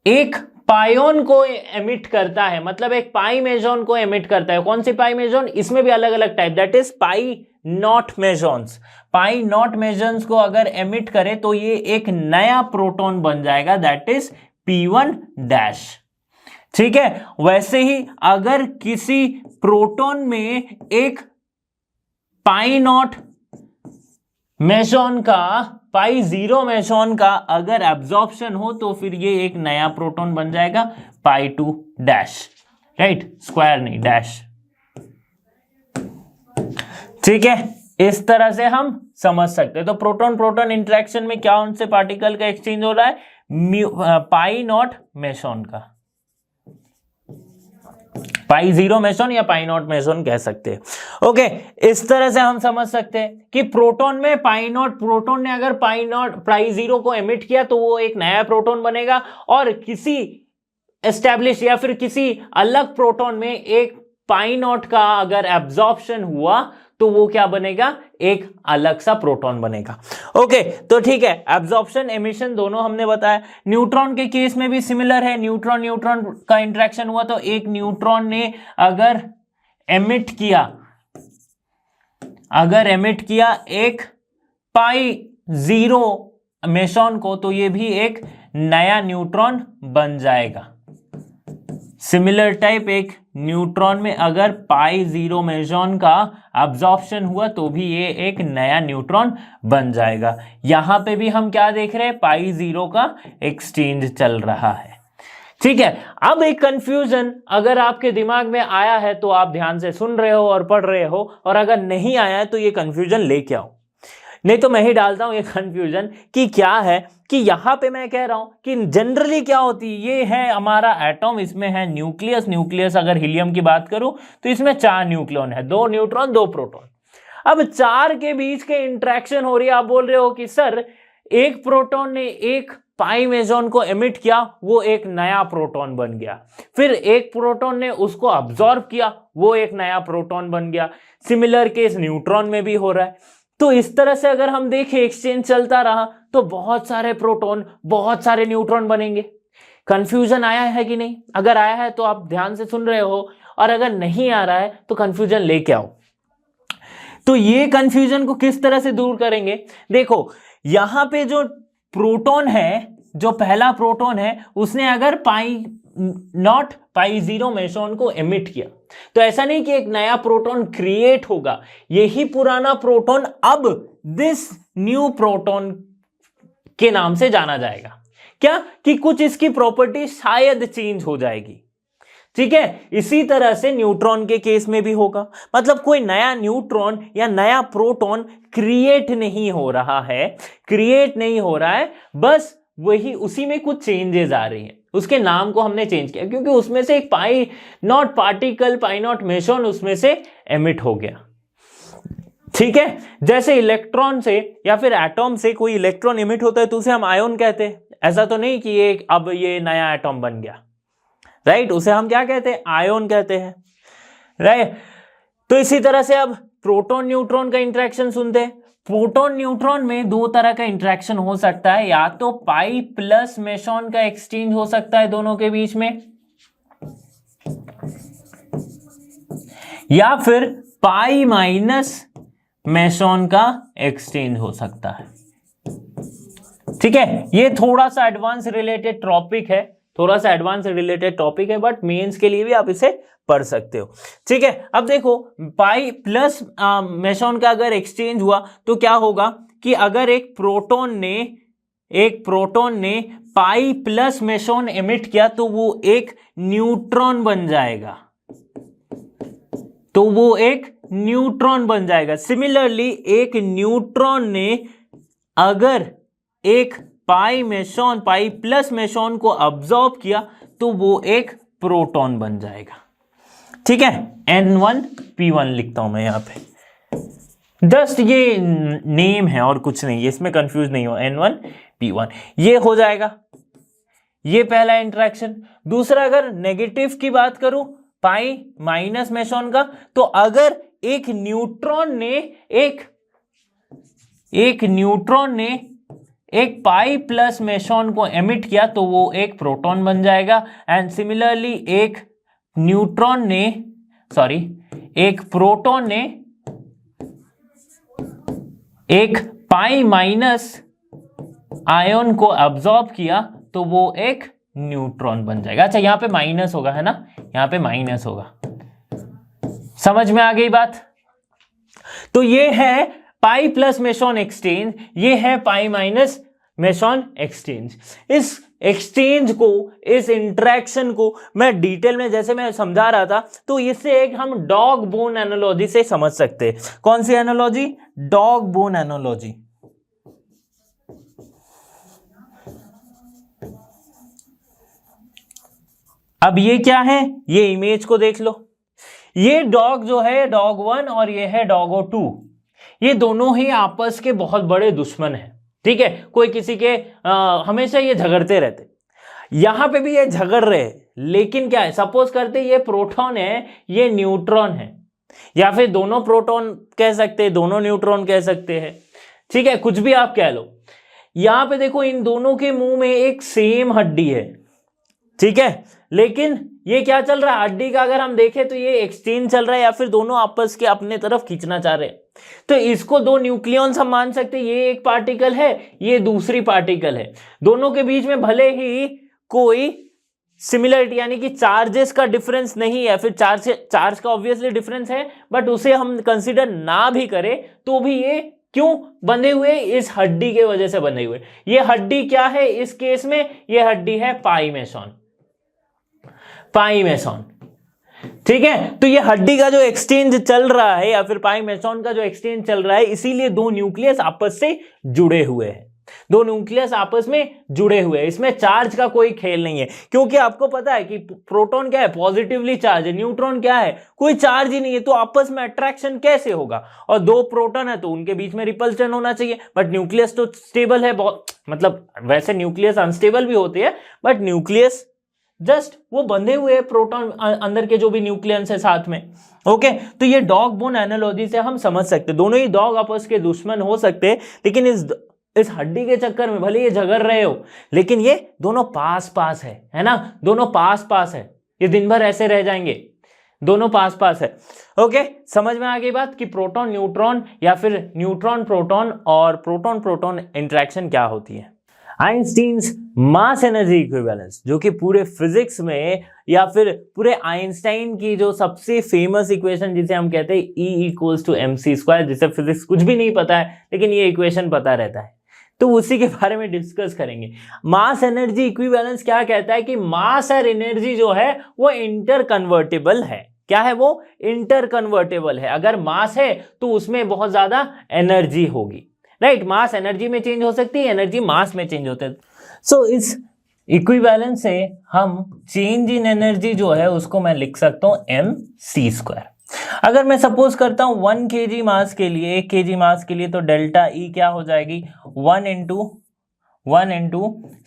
एक पायोन को एमिट करता है, मतलब एक पाई मेसॉन को एमिट करता है। कौन सी पाई मेसॉन, इसमें भी अलग अलग type, that is pi naught mesons. Pi naught mesons को अगर एमिट करे तो ये एक नया प्रोटॉन बन जाएगा, दैट इज P1 डैश, ठीक है। वैसे ही अगर किसी प्रोटॉन में एक पाई नॉट मेसॉन का, पाई जीरो मेसॉन का अगर एब्जॉर्प्शन हो तो फिर ये एक नया प्रोटॉन बन जाएगा, पाई 2 डैश, राइट, स्क्वायर नहीं डैश, ठीक है। इस तरह से हम समझ सकते हैं। तो प्रोटॉन प्रोटॉन इंटरेक्शन में क्या उनसे पार्टिकल का एक्सचेंज हो रहा है, पाई नॉट मेसॉन का, पाई जीरो मेसॉन या पाई नॉट मेसॉन कह सकते हैं। ओके, इस तरह से हम समझ सकते हैं कि प्रोटॉन में पाई नॉट, प्रोटॉन ने अगर पाई जीरो को एमिट किया तो वो एक नया प्रोटॉन बनेगा, और किसी एस्टैब्लिश या फिर किसी अलग प्रोटॉन में एक पाई नॉट का अगर एब्जॉर्प्शन हुआ तो वो क्या बनेगा, एक अलग सा प्रोटॉन बनेगा। ओके, तो ठीक है, एब्जॉर्प्शन एमिशन दोनों हमने बताया। न्यूट्रॉन के केस में भी सिमिलर है, न्यूट्रॉन न्यूट्रॉन का इंटरेक्शन हुआ तो एक न्यूट्रॉन ने अगर एमिट किया एक पाई जीरो मेसॉन को, तो ये भी एक नया न्यूट्रॉन बन जाएगा। सिमिलर टाइप, एक न्यूट्रॉन में अगर पाई जीरो मेसॉन का एब्जॉर्प्शन हुआ तो भी ये एक नया न्यूट्रॉन बन जाएगा। यहां पे भी हम क्या देख रहे हैं, पाई जीरो का एक्सचेंज चल रहा है, ठीक है। अब एक कंफ्यूजन अगर आपके दिमाग में आया है तो आप ध्यान से सुन रहे हो और पढ़ रहे हो, और अगर नहीं आया है तो ये कंफ्यूजन लेके आओ, नहीं तो मैं ही डालता हूं ये कंफ्यूजन कि क्या है, कि यहां पे मैं कह रहा हूं कि जनरली क्या होती है, ये है हमारा एटॉम, इसमें है न्यूक्लियस, न्यूक्लियस अगर हीलियम की बात करूं तो इसमें 4 न्यूक्लियॉन है, 2 न्यूट्रॉन 2 प्रोटॉन। अब 4 के बीच के इंटरेक्शन हो रही है, आप बोल रहे हो कि सर एक प्रोटॉन ने एक पाई मेसॉन को एमिट किया, वो एक नया प्रोटॉन बन गया, फिर एक प्रोटॉन ने उसको अब्सॉर्ब किया, वो एक नया प्रोटॉन बन गया। सिमिलर केस न्यूट्रॉन में भी हो रहा है। तो इस तरह से अगर हम देखें एक्सचेंज चलता रहा तो बहुत सारे प्रोटॉन बहुत सारे न्यूट्रॉन बनेंगे। कंफ्यूजन आया है कि नहीं? अगर आया है तो आप ध्यान से सुन रहे हो, और अगर नहीं आ रहा है तो कंफ्यूजन लेके आओ। तो ये कंफ्यूजन को किस तरह से दूर करेंगे, देखो यहां पे जो प्रोटॉन है, जो पहला प्रोटॉन है, उसने अगर पाई नॉट पाई जीरो मेसॉन को एमिट किया तो ऐसा नहीं कि एक नया प्रोटॉन क्रिएट होगा, यही पुराना प्रोटॉन अब दिस न्यू प्रोटॉन के नाम से जाना जाएगा। क्या कि कुछ इसकी प्रॉपर्टी शायद चेंज हो जाएगी, ठीक है। इसी तरह से न्यूट्रॉन के केस में भी होगा, मतलब कोई नया न्यूट्रॉन या नया प्रोटॉन क्रिएट नहीं हो रहा है, बस वही उसी में कुछ चेंजेस आ रही हैं, उसके नाम को हमने चेंज किया क्योंकि उसमें से एक pi naught particle, pi naught meson उसमें से एमिट हो गया। ठीक है, जैसे इलेक्ट्रॉन से या फिर एटॉम से कोई इलेक्ट्रॉन एमिट होता है तो उसे हम आयन कहते हैं। ऐसा तो नहीं कि ये अब ये नया एटॉम बन गया, राइट, उसे हम क्या कहते हैं, आयन कहते हैं, राइट। तो इसी तरह से अब प्रोटॉन न्यूट्रॉन का इंटरेक्शन सुनते हैं। प्रोटॉन न्यूट्रॉन में दो तरह का इंटरेक्शन हो सकता है, या तो पाई प्लस मेसॉन का एक्सचेंज हो सकता है दोनों के बीच में, या फिर पाई माइनस मेसॉन का एक्सचेंज हो सकता है। ठीक है, ये थोड़ा सा एडवांस रिलेटेड टॉपिक है, बट मेंस के लिए भी आप इसे पढ़ सकते हो। ठीक है, अब देखो पाई प्लस मेसॉन का अगर एक्सचेंज हुआ तो क्या होगा कि अगर एक प्रोटॉन ने पाई प्लस मेसॉन एमिट किया तो वो एक न्यूट्रॉन बन जाएगा, सिमिलरली एक न्यूट्रॉन ने अगर एक पाई प्लस मेसॉन को अब्सॉर्ब किया तो वो एक प्रोटॉन बन जाएगा। ठीक है, N1P1 लिखता हूं मैं यहां पे, जस्ट ये नेम है और कुछ नहीं है, इसमें कंफ्यूज नहीं हो, N1P1 ये हो जाएगा, ये पहला इंटरेक्शन। दूसरा, अगर नेगेटिव की बात करूं पाई माइनस मेसॉन का, तो अगर एक न्यूट्रॉन ने एक पाई प्लस मेसॉन को एमिट किया तो वो एक प्रोटॉन बन जाएगा। एंड सिमिलरली एक प्रोटॉन ने एक पाई माइनस आयन को अब्सॉर्ब किया तो वो एक न्यूट्रॉन बन जाएगा। अच्छा, यहां पे माइनस होगा, है ना, यहां पे माइनस होगा, समझ में आ गई बात। तो ये है पाई प्लस मेसॉन एक्सचेंज, ये है पाई माइनस मेसॉन एक्सचेंज। इस एक्सचेंज को, इस इंटरेक्शन को मैं डिटेल में जैसे मैं समझा रहा था, तो इससे एक हम डॉग बोन एनालॉजी से समझ सकते हैं। कौन सी एनालॉजी? Dog bone analogy. अब ये क्या है, ये इमेज को देख लो, ये डॉग जो है डॉग 1 और ये है डॉगो 2, ये दोनों ही आपस के बहुत बड़े दुश्मन हैं। ठीक है, कोई किसी के हमेशा ये झगड़ते रहते, यहां पे भी ये झगड़ रहे, लेकिन क्या है, सपोज करते ये प्रोटॉन है, ये न्यूट्रॉन है, या फिर दोनों प्रोटॉन कह सकते हैं, दोनों न्यूट्रॉन कह सकते हैं। ठीक है, कुछ भी आप कह लो। यहां पे देखो इन दोनों के मुंह में एक सेम हड्डी है, ठीक है, लेकिन ये क्या चल रहा है, हड्डी का अगर हम देखें तो ये एक्सचेंज चल रहा है, या फिर दोनों आपस के अपने तरफ खींचना चाह रहे हैं। तो इसको दो न्यूक्लियॉन्स हम मान सकते हैं, ये एक पार्टिकल है, ये दूसरी पार्टिकल है, दोनों के बीच में भले ही कोई सिमिलरिटी यानी कि चार्जेस का डिफरेंस नहीं है, फिर चार्ज का ऑब्वियसली डिफरेंस है, बट उसे हम कंसीडर ना भी करें तो भी ये क्यों बंधे हुए, इस हड्डी के वजह से बंधे हुए। ये हड्डी क्या है इस केस में, ये हड्डी है पाई मेसॉन। ठीक है, तो ये हड्डी का जो एक्सचेंज चल रहा है या फिर पाई मेसॉन का जो एक्सचेंज चल रहा है, इसीलिए दो न्यूक्लियस आपस से जुड़े हुए हैं, दो न्यूक्लियस आपस में जुड़े हुए हैं। इसमें चार्ज का कोई खेल नहीं है, क्योंकि आपको पता है कि प्रोटॉन क्या है, पॉजिटिवली चार्ज है, न्यूट्रॉन क्या है, कोई चार्ज ही नहीं है, तो आपस में अट्रैक्शन कैसे होगा। और दो प्रोटॉन है तो उनके बीच में रिपल्शन होना चाहिए, बट न्यूक्लियस तो स्टेबल है बहुत, मतलब वैसे न्यूक्लियस अनस्टेबल भी होते हैं, बट न्यूक्लियस जस्ट वो बंधे हुए प्रोटॉन अंदर के जो भी न्यूक्लियस है साथ में। ओके, तो ये डॉग बोन एनालॉजी से हम समझ सकते, दोनों ही डॉग आपस के दुश्मन हो सकते हैं, लेकिन इस हड्डी के चक्कर में भले ये झगड़ रहे हो, लेकिन ये दोनों पास पास है ना, दोनों पास पास है, ये दिन भर ऐसे रह जाएंगे, दोनों पास पास है। ओके, समझ में आ गई बात कि प्रोटॉन न्यूट्रॉन या फिर न्यूट्रॉन प्रोटॉन और प्रोटॉन प्रोटॉन इंटरेक्शन क्या होती है। आइंस्टीन्स मास एनर्जी इक्विवेलेंस, जो कि पूरे फिजिक्स में या फिर पूरे आइंस्टाइन की जो सबसे फेमस इक्वेशन जिसे हम कहते हैं E = mc², जिसे फिजिक्स कुछ भी नहीं पता है लेकिन ये इक्वेशन पता रहता है, तो उसी के बारे में डिस्कस करेंगे। मास एनर्जी इक्विवेलेंस क्या कहता है कि मास और एनर्जी जो है वो इंटर कन्वर्टेबल है। क्या है वो? इंटर कन्वर्टेबल है। अगर मास है तो उसमें बहुत ज्यादा एनर्जी होगी, राइट। मास एनर्जी में चेंज हो सकती है, एनर्जी मास में चेंज होता है। सो इस इक्विवेलेंस से हम चेंज इन एनर्जी जो है उसको मैं लिख सकता हूं mc²। अगर मैं सपोज करता हूं 1 kg मास के लिए, 1 kg मास के लिए, तो डेल्टा ई क्या हो जाएगी 1 इंटू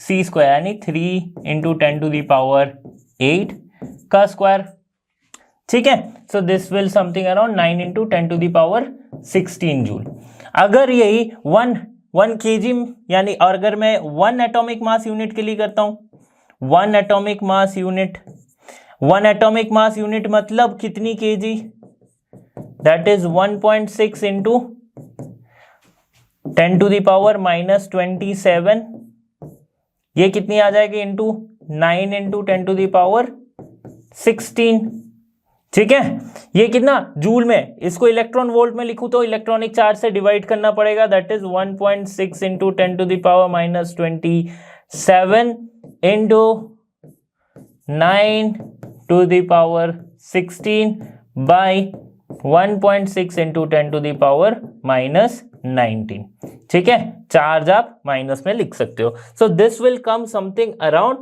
c² यानी 3 इंटू 10⁸ का स्क्वायर। ठीक है, so this will something around 9 into 10⁻16 joule. अगर यही 1 kg यानी, और अगर मैं 1 एटॉमिक मास यूनिट के लिए करता हूं 1 एटॉमिक मास यूनिट मतलब कितनी kg, दैट इज 1.6 इंटू 10⁻⁻27, ये कितनी आ जाएगी इंटू 9 इंटू 10⁻16। ठीक है, ये कितना जूल में, इसको इलेक्ट्रॉन वोल्ट में लिखूं तो इलेक्ट्रॉनिक चार्ज से डिवाइड करना पड़ेगा, that is 1.6 into 10⁻⁻27 into 9⁻16 by 1.6 into 10⁻⁻19। ठीक है, चार्ज आप माइनस में लिख सकते हो। So this will come something around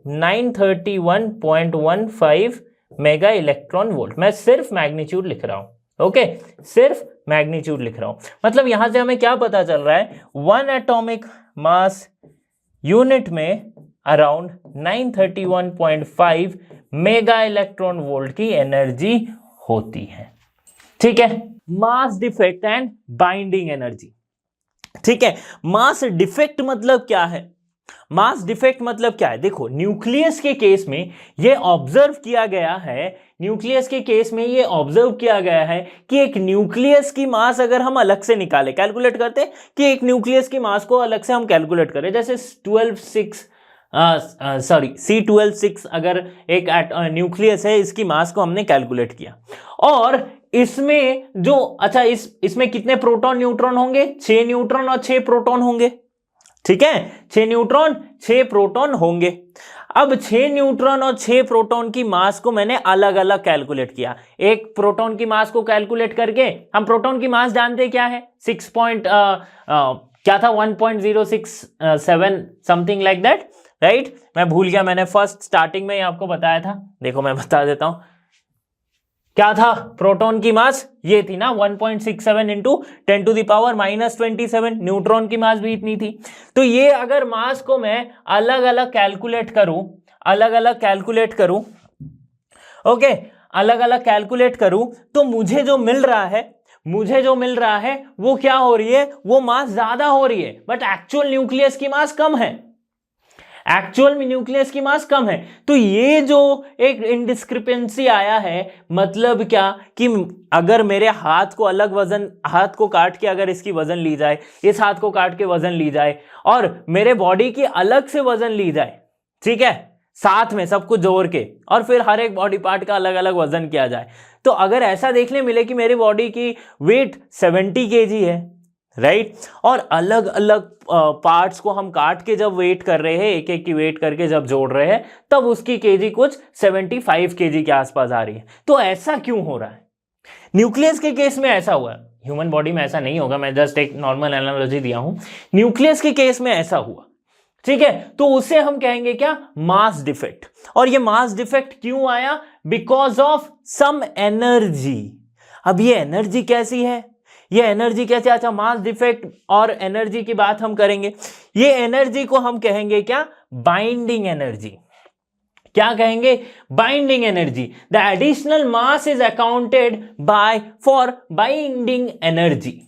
931.15 mega electron volt. मैं सिर्फ मैग्नीट्यूड लिख रहा हूं, ओके, सिर्फ मैग्नीट्यूड लिख रहा हूं। मतलब यहां से हमें क्या पता चल रहा है, 1 एटॉमिक मास यूनिट में अराउंड 931.5 मेगा इलेक्ट्रॉन वोल्ट की एनर्जी होती है। ठीक है, mass defect and binding energy. ठीक है, मास डिफेक्ट मतलब क्या है, मास डिफेक्ट मतलब क्या है, देखो न्यूक्लियस के केस में ये ऑब्जर्व किया गया है, कि एक न्यूक्लियस की मास अगर हम अलग से निकाले, कैलकुलेट करते हैं कि एक न्यूक्लियस की मास को अलग से हम कैलकुलेट करें, जैसे C12 6 अगर एक न्यूक्लियस है, इसकी मास को हमने कैलकुलेट किया, और इसमें जो इसमें कितने प्रोटॉन न्यूट्रॉन होंगे, 6 न्यूट्रॉन और 6 प्रोटॉन होंगे। ठीक है, 6 न्यूट्रॉन 6 प्रोटॉन होंगे। अब 6 न्यूट्रॉन और 6 प्रोटॉन की मास को मैंने अलग अलग कैलकुलेट किया। एक प्रोटॉन की मास को कैलकुलेट करके, हम प्रोटॉन की मास जानते क्या है, 1.067 समथिंग लाइक दैट, राइट। मैं भूल गया, मैंने फर्स्ट स्टार्टिंग में ही आपको बताया था, देखो मैं बता देता हूं क्या था। प्रोटॉन की मास ये थी ना 1.67 इंटू 10⁻⁻27, न्यूट्रॉन की मास भी इतनी थी। तो ये अगर मास को मैं अलग अलग कैलकुलेट करूं, तो मुझे जो मिल रहा है वो क्या हो रही है, वो मास ज्यादा हो रही है, बट एक्चुअल न्यूक्लियस की मास कम है, तो ये जो एक इनडिस्क्रिपेंसी आया है, मतलब क्या कि अगर मेरे हाथ को काट के अगर इसकी वजन ली जाए, इस हाथ को काट के वजन ली जाए, और मेरे बॉडी की अलग से वजन ली जाए, ठीक है, साथ में सब कुछ जोड़ के, और फिर हर एक बॉडी पार्ट का अलग अलग वजन किया जाए, तो अगर ऐसा देखने मिले कि मेरी बॉडी की वेट 70 kg है, राइट, और अलग अलग पार्ट्स को हम काट के जब वेट कर रहे हैं, एक एक की वेट करके जब जोड़ रहे हैं, तब उसकी केजी कुछ 75 kg के आसपास आ रही है। तो ऐसा क्यों हो रहा है? न्यूक्लियस के केस में ऐसा हुआ, ह्यूमन बॉडी में ऐसा नहीं होगा, मैं जस्ट एक नॉर्मल एनालॉजी दिया हूं। न्यूक्लियस के केस में ऐसा हुआ, ठीक है, तो उसे हम कहेंगे क्या, मास डिफेक्ट। और ये मास डिफेक्ट क्यों आया, बिकॉज ऑफ सम एनर्जी। अब ये एनर्जी कैसी है, अच्छा, मास डिफेक्ट और एनर्जी की बात हम करेंगे। ये एनर्जी को हम कहेंगे क्या, बाइंडिंग एनर्जी। क्या कहेंगे, binding energy. The additional mass is accounted for binding energy.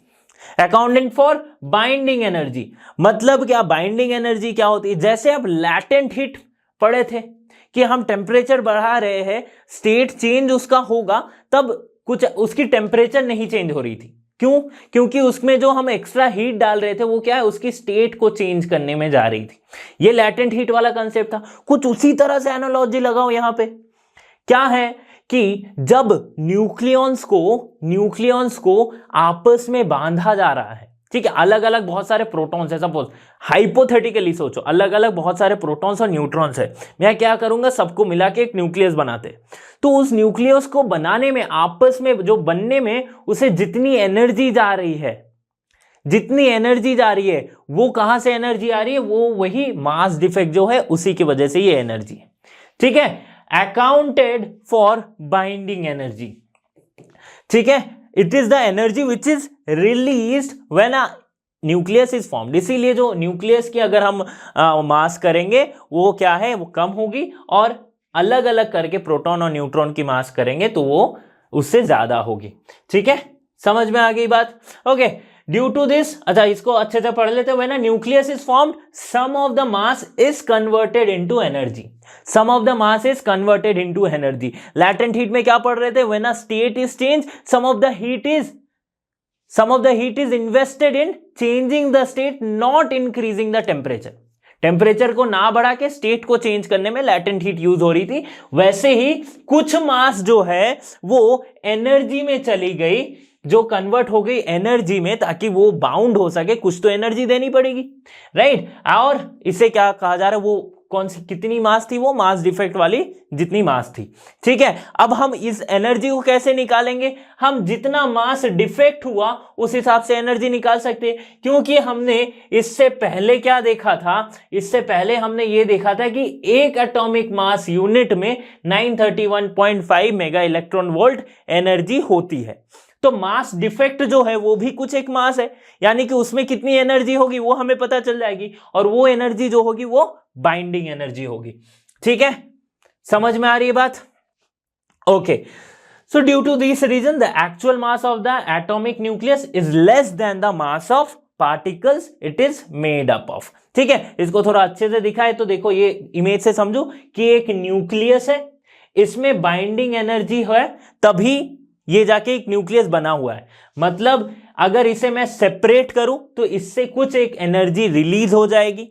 मतलब क्या, बाइंडिंग एनर्जी क्या होती है, जैसे अब लैटेंट हीट पढ़े थे कि हम टेम्परेचर बढ़ा रहे हैं, स्टेट चेंज उसका होगा, तब कुछ उसकी टेम्परेचर नहीं चेंज हो रही थी। क्यों? क्योंकि उसमें जो हम एक्स्ट्रा हीट डाल रहे थे वो क्या है, उसकी स्टेट को चेंज करने में जा रही थी। ये लैटेंट हीट वाला कंसेप्ट था। कुछ उसी तरह से एनालॉजी लगाओ यहां पे। क्या है कि जब न्यूक्लियॉन्स को आपस में बांधा जा रहा है, ठीक है, अलग अलग बहुत सारे प्रोटॉन्स है, सपोज हाइपोथेटिकली सोचो, अलग अलग बहुत सारे प्रोटॉन्स और न्यूट्रॉन्स है, मैं क्या करूंगा, सबको मिला के एक न्यूक्लियस बनाते, तो उस न्यूक्लियस को बनाने में, आपस में जो बनने में, उसे जितनी एनर्जी जा रही है, जितनी एनर्जी जा रही है वो कहां से एनर्जी आ रही है, वो वही मास डिफेक्ट जो है उसी की वजह से ये एनर्जी है। ठीक है, अकाउंटेड फॉर बाइंडिंग एनर्जी। ठीक है, it is the energy which is released when a nucleus is formed. इसीलिए जो न्यूक्लियस की अगर हम मास करेंगे वो क्या है, वो कम होगी, और अलग अलग करके प्रोटॉन और न्यूट्रॉन की मास करेंगे तो वो उससे ज्यादा होगी। ठीक है, समझ में आ गई बात? ओके, ड्यू टू दिस, अच्छा इसको अच्छे से पढ़ लेते हैं। When a nucleus is formed, some of the mass is converted into energy. Some of the mass is converted into energy. Latent heat में क्या पढ़ रहे थे? When a state is change, some of the heat is invested in changing the state, not increasing the temperature. Temperature को ना बढ़ा के state को चेंज करने में लैटेंट हीट यूज हो रही थी। वैसे ही कुछ मास जो है वो एनर्जी में चली गई, जो कन्वर्ट हो गई एनर्जी में, ताकि वो बाउंड हो सके, कुछ तो एनर्जी देनी पड़ेगी, राइट? और इसे क्या कहा जा रहा है, वो कौन सी कितनी मास थी, वो मास डिफेक्ट वाली जितनी मास थी। ठीक है, अब हम इस एनर्जी को कैसे निकालेंगे? हम जितना मास डिफेक्ट हुआ उस हिसाब से एनर्जी निकाल सकते हैं, क्योंकि हमने इससे पहले क्या देखा था? इससे पहले हमने ये देखा था कि एक एटॉमिक मास यूनिट में 931.5 मेगा इलेक्ट्रॉन वोल्ट एनर्जी होती है। तो मास डिफेक्ट जो है वो भी कुछ एक मास है, यानी कि उसमें कितनी एनर्जी होगी वो हमें पता चल जाएगी, और वो एनर्जी जो होगी वो बाइंडिंग एनर्जी होगी। ठीक है, समझ में आ रही है बात? Okay, so due to this reason the actual mass of the atomic nucleus is less than the mass of particles it is made up of. ठीक है, इसको थोड़ा अच्छे से दिखाए तो देखो, ये इमेज से समझो कि एक न्यूक्लियस है, इसमें बाइंडिंग एनर्जी है, तभी ये जाके एक न्यूक्लियस बना हुआ है। मतलब अगर इसे मैं सेपरेट करूं तो इससे कुछ एक एनर्जी रिलीज हो जाएगी,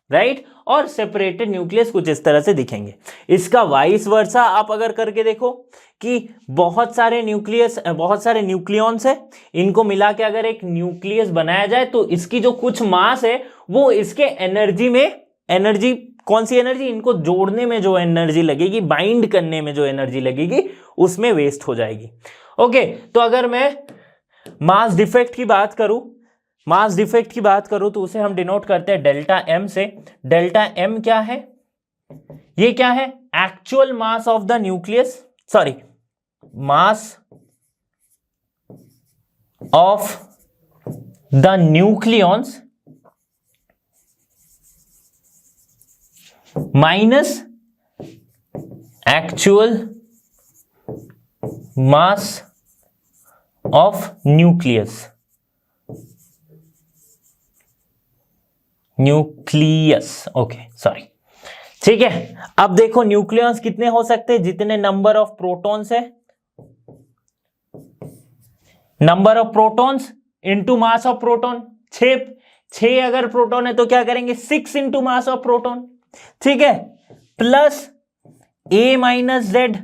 राइट? और सेपरेटेड न्यूक्लियस कुछ इस तरह से दिखेंगे। इसका वाइस वर्सा आप अगर करके देखो कि बहुत सारे न्यूक्लियॉन्स है, इनको मिला के अगर एक न्यूक्लियस बनाया जाए तो इसकी जो कुछ मास है वो इसके एनर्जी में, एनर्जी कौन सी एनर्जी? इनको जोड़ने में जो एनर्जी लगेगी, बाइंड करने में जो एनर्जी लगेगी, उसमें वेस्ट हो जाएगी। ओके, तो अगर मैं मास डिफेक्ट की बात करूं तो उसे हम डिनोट करते हैं डेल्टा एम से। डेल्टा एम क्या है? ये क्या है? Actual mass of the nucleus, sorry, mass of the nucleons minus actual mass of nucleus. Okay, sorry. ठीक है, अब देखो न्यूक्लियॉन्स कितने हो सकते हैं? जितने नंबर ऑफ प्रोटॉन्स है, number of protons into mass of proton. 6 अगर प्रोटॉन है तो क्या करेंगे? 6 इंटू मास ऑफ प्रोटॉन। ठीक है, प्लस a माइनस जेड।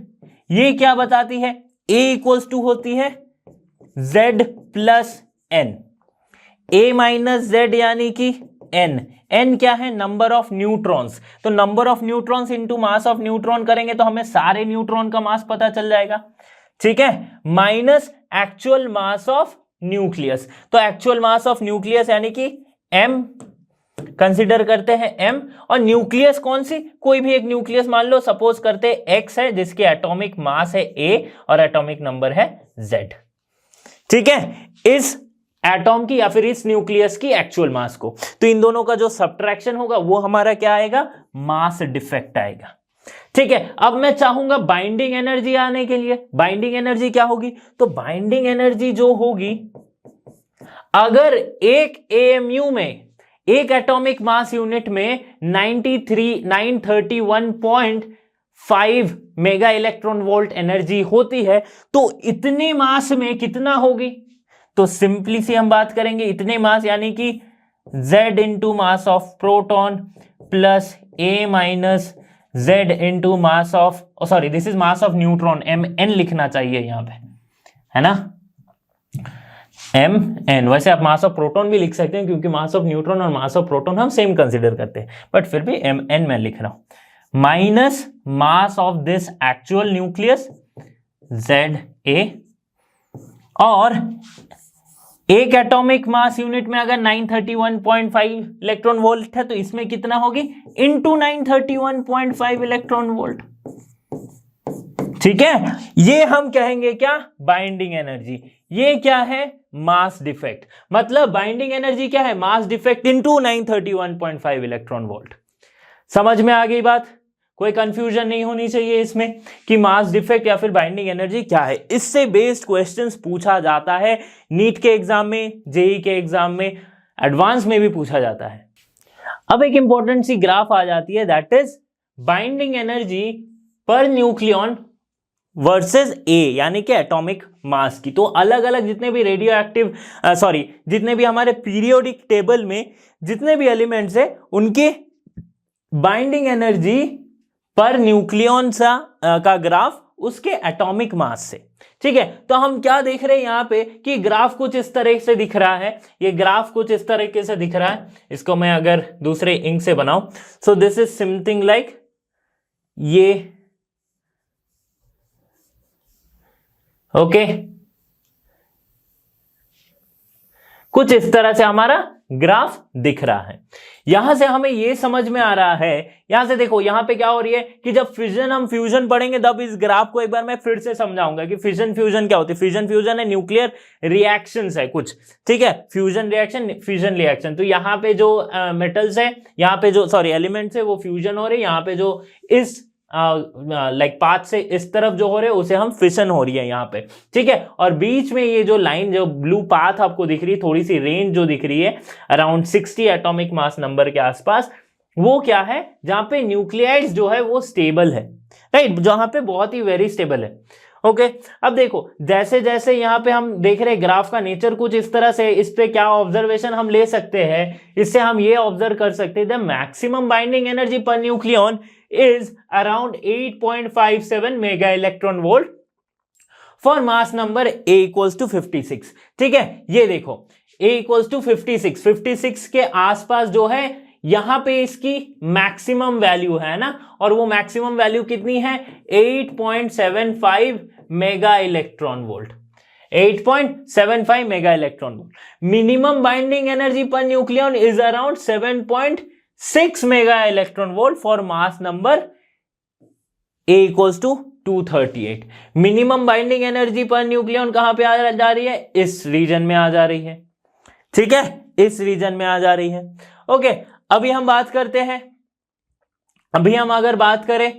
ये क्या बताती है? a इक्वल्स टू होती है z plus n। a minus Z यानी कि n क्या है? Number of neutrons. तो number of neutrons into mass of neutron करेंगे तो हमें सारे न्यूट्रॉन का मास पता चल जाएगा। ठीक है, minus actual mass of nucleus. तो एक्चुअल मास ऑफ न्यूक्लियस यानी कि m कंसिडर करते हैं m, और न्यूक्लियस कौन सी? कोई भी एक न्यूक्लियस मान लो, सपोज करते हैं x है, जिसके एटॉमिक मास है a और एटॉमिक नंबर है z। ठीक है, इस एटॉम की या फिर इस न्यूक्लियस की एक्चुअल मास को, तो इन दोनों का जो सब्ट्रैक्शन होगा वो हमारा क्या आएगा? मास डिफेक्ट आएगा। ठीक है, अब मैं चाहूंगा बाइंडिंग एनर्जी आने के लिए। बाइंडिंग एनर्जी क्या होगी? तो बाइंडिंग एनर्जी जो होगी, अगर एक AMU में, एक एटॉमिक मास यूनिट में 931.5 मेगा इलेक्ट्रॉन वोल्ट एनर्जी होती है, तो इतने मास में कितना होगी? तो सिंपली सी हम बात करेंगे, इतने मास यानी कि Z into mass of proton plus A minus Z into mass of, sorry this is mass of neutron, MN लिखना चाहिए यहां पे, है ना, MN। वैसे आप मास ऑफ प्रोटॉन भी लिख सकते हैं क्योंकि मास ऑफ न्यूट्रॉन और मास ऑफ प्रोटॉन हम सेम कंसीडर करते हैं, बट फिर भी MN मैं लिख रहा हूं, minus mass of this actual nucleus ZA और एक एटॉमिक मास यूनिट में अगर 931.5 इलेक्ट्रॉन वोल्ट है तो इसमें कितना होगी इंटू 931.5 इलेक्ट्रॉन वोल्ट। ठीक है, ये हम कहेंगे क्या बाइंडिंग एनर्जी। ये क्या है मास डिफेक्ट, मतलब बाइंडिंग एनर्जी क्या है mass defect into 931.5 electron volt. समझ में आ गई बात, कोई कंफ्यूजन नहीं होनी चाहिए इसमें कि मास डिफेक्ट या फिर बाइंडिंग एनर्जी क्या है। इससे बेस्ड क्वेश्चंस पूछा जाता है नीट के एग्जाम में, जेई के एग्जाम में, एडवांस में भी पूछा जाता है। अब एक इंपॉर्टेंट सी ग्राफ आ जाती है that is binding energy per nucleon versus A यानी कि एटॉमिक मास की। तो अलग अलग जितने भी रेडियो एक्टिव जितने भी हमारे पीरियोडिक टेबल में जितने भी एलिमेंट्स है उनके बाइंडिंग एनर्जी पर न्यूक्लियन का ग्राफ उसके एटॉमिक मास से। ठीक है, तो हम क्या देख रहे हैं यहां पे कि ग्राफ कुछ इस तरह से दिख रहा है, ये ग्राफ कुछ इस तरीके से दिख रहा है। इसको मैं अगर दूसरे इंक से बनाऊं, सो दिस इज समथिंग लाइक ये, ओके कुछ इस तरह से हमारा ग्राफ दिख रहा है। यहां से हमें यह समझ में आ रहा है, यहां से देखो यहां पे क्या हो रही है कि जब फिजन हम फ्यूजन पढ़ेंगे तब इस ग्राफ को एक बार मैं फिर से समझाऊंगा कि फिजन फ्यूजन क्या होती है। फिजन फ्यूजन है न्यूक्लियर रिएक्शंस है कुछ, ठीक है, फ्यूजन रिएक्शन फिजन रिएक्शन। तो यहाँ पे जो मेटल्स है, यहाँ पे जो एलिमेंट्स है वो फ्यूजन हो रहे हैं, यहाँ पे जो इस लाइक पाथ से इस तरफ जो हो रहे हैं उसे हम फिशन हो रही है यहाँ पे। ठीक है, और बीच में ये जो लाइन जो ब्लू पाथ आपको दिख रही है, थोड़ी सी रेंज जो दिख रही है अराउंड 60 एटॉमिक मास नंबर के आसपास, वो क्या है जहां पे न्यूक्लियाइड्स जो है वो स्टेबल है, राइट, जहां पे बहुत ही वेरी स्टेबल है। ओके, अब देखो जैसे जैसे यहाँ पे हम देख रहे हैं ग्राफ का नेचर कुछ इस तरह से, इस पे क्या ऑब्जर्वेशन हम ले सकते हैं, इससे हम ये ऑब्जर्व कर सकते हैं the maximum binding energy per nucleon is around 8.57 mega electron volt for mass number A equals to 56। ठीक है, ये देखो A equals to 56 के आसपास जो है यहां पे इसकी मैक्सिमम वैल्यू है ना, और वो मैक्सिमम वैल्यू कितनी है 8.75 mega electron volt, 8.75 mega electron volt. Minimum binding energy per nucleon is around 7.6 mega electron volt for mass number A equals to 238। Minimum binding energy per nucleon कहां पे आ जा रही है, इस रीजन में आ जा रही है। ठीक है, इस रीजन में आ जा रही है। ओके, अभी हम बात करते हैं, अभी हम अगर बात करें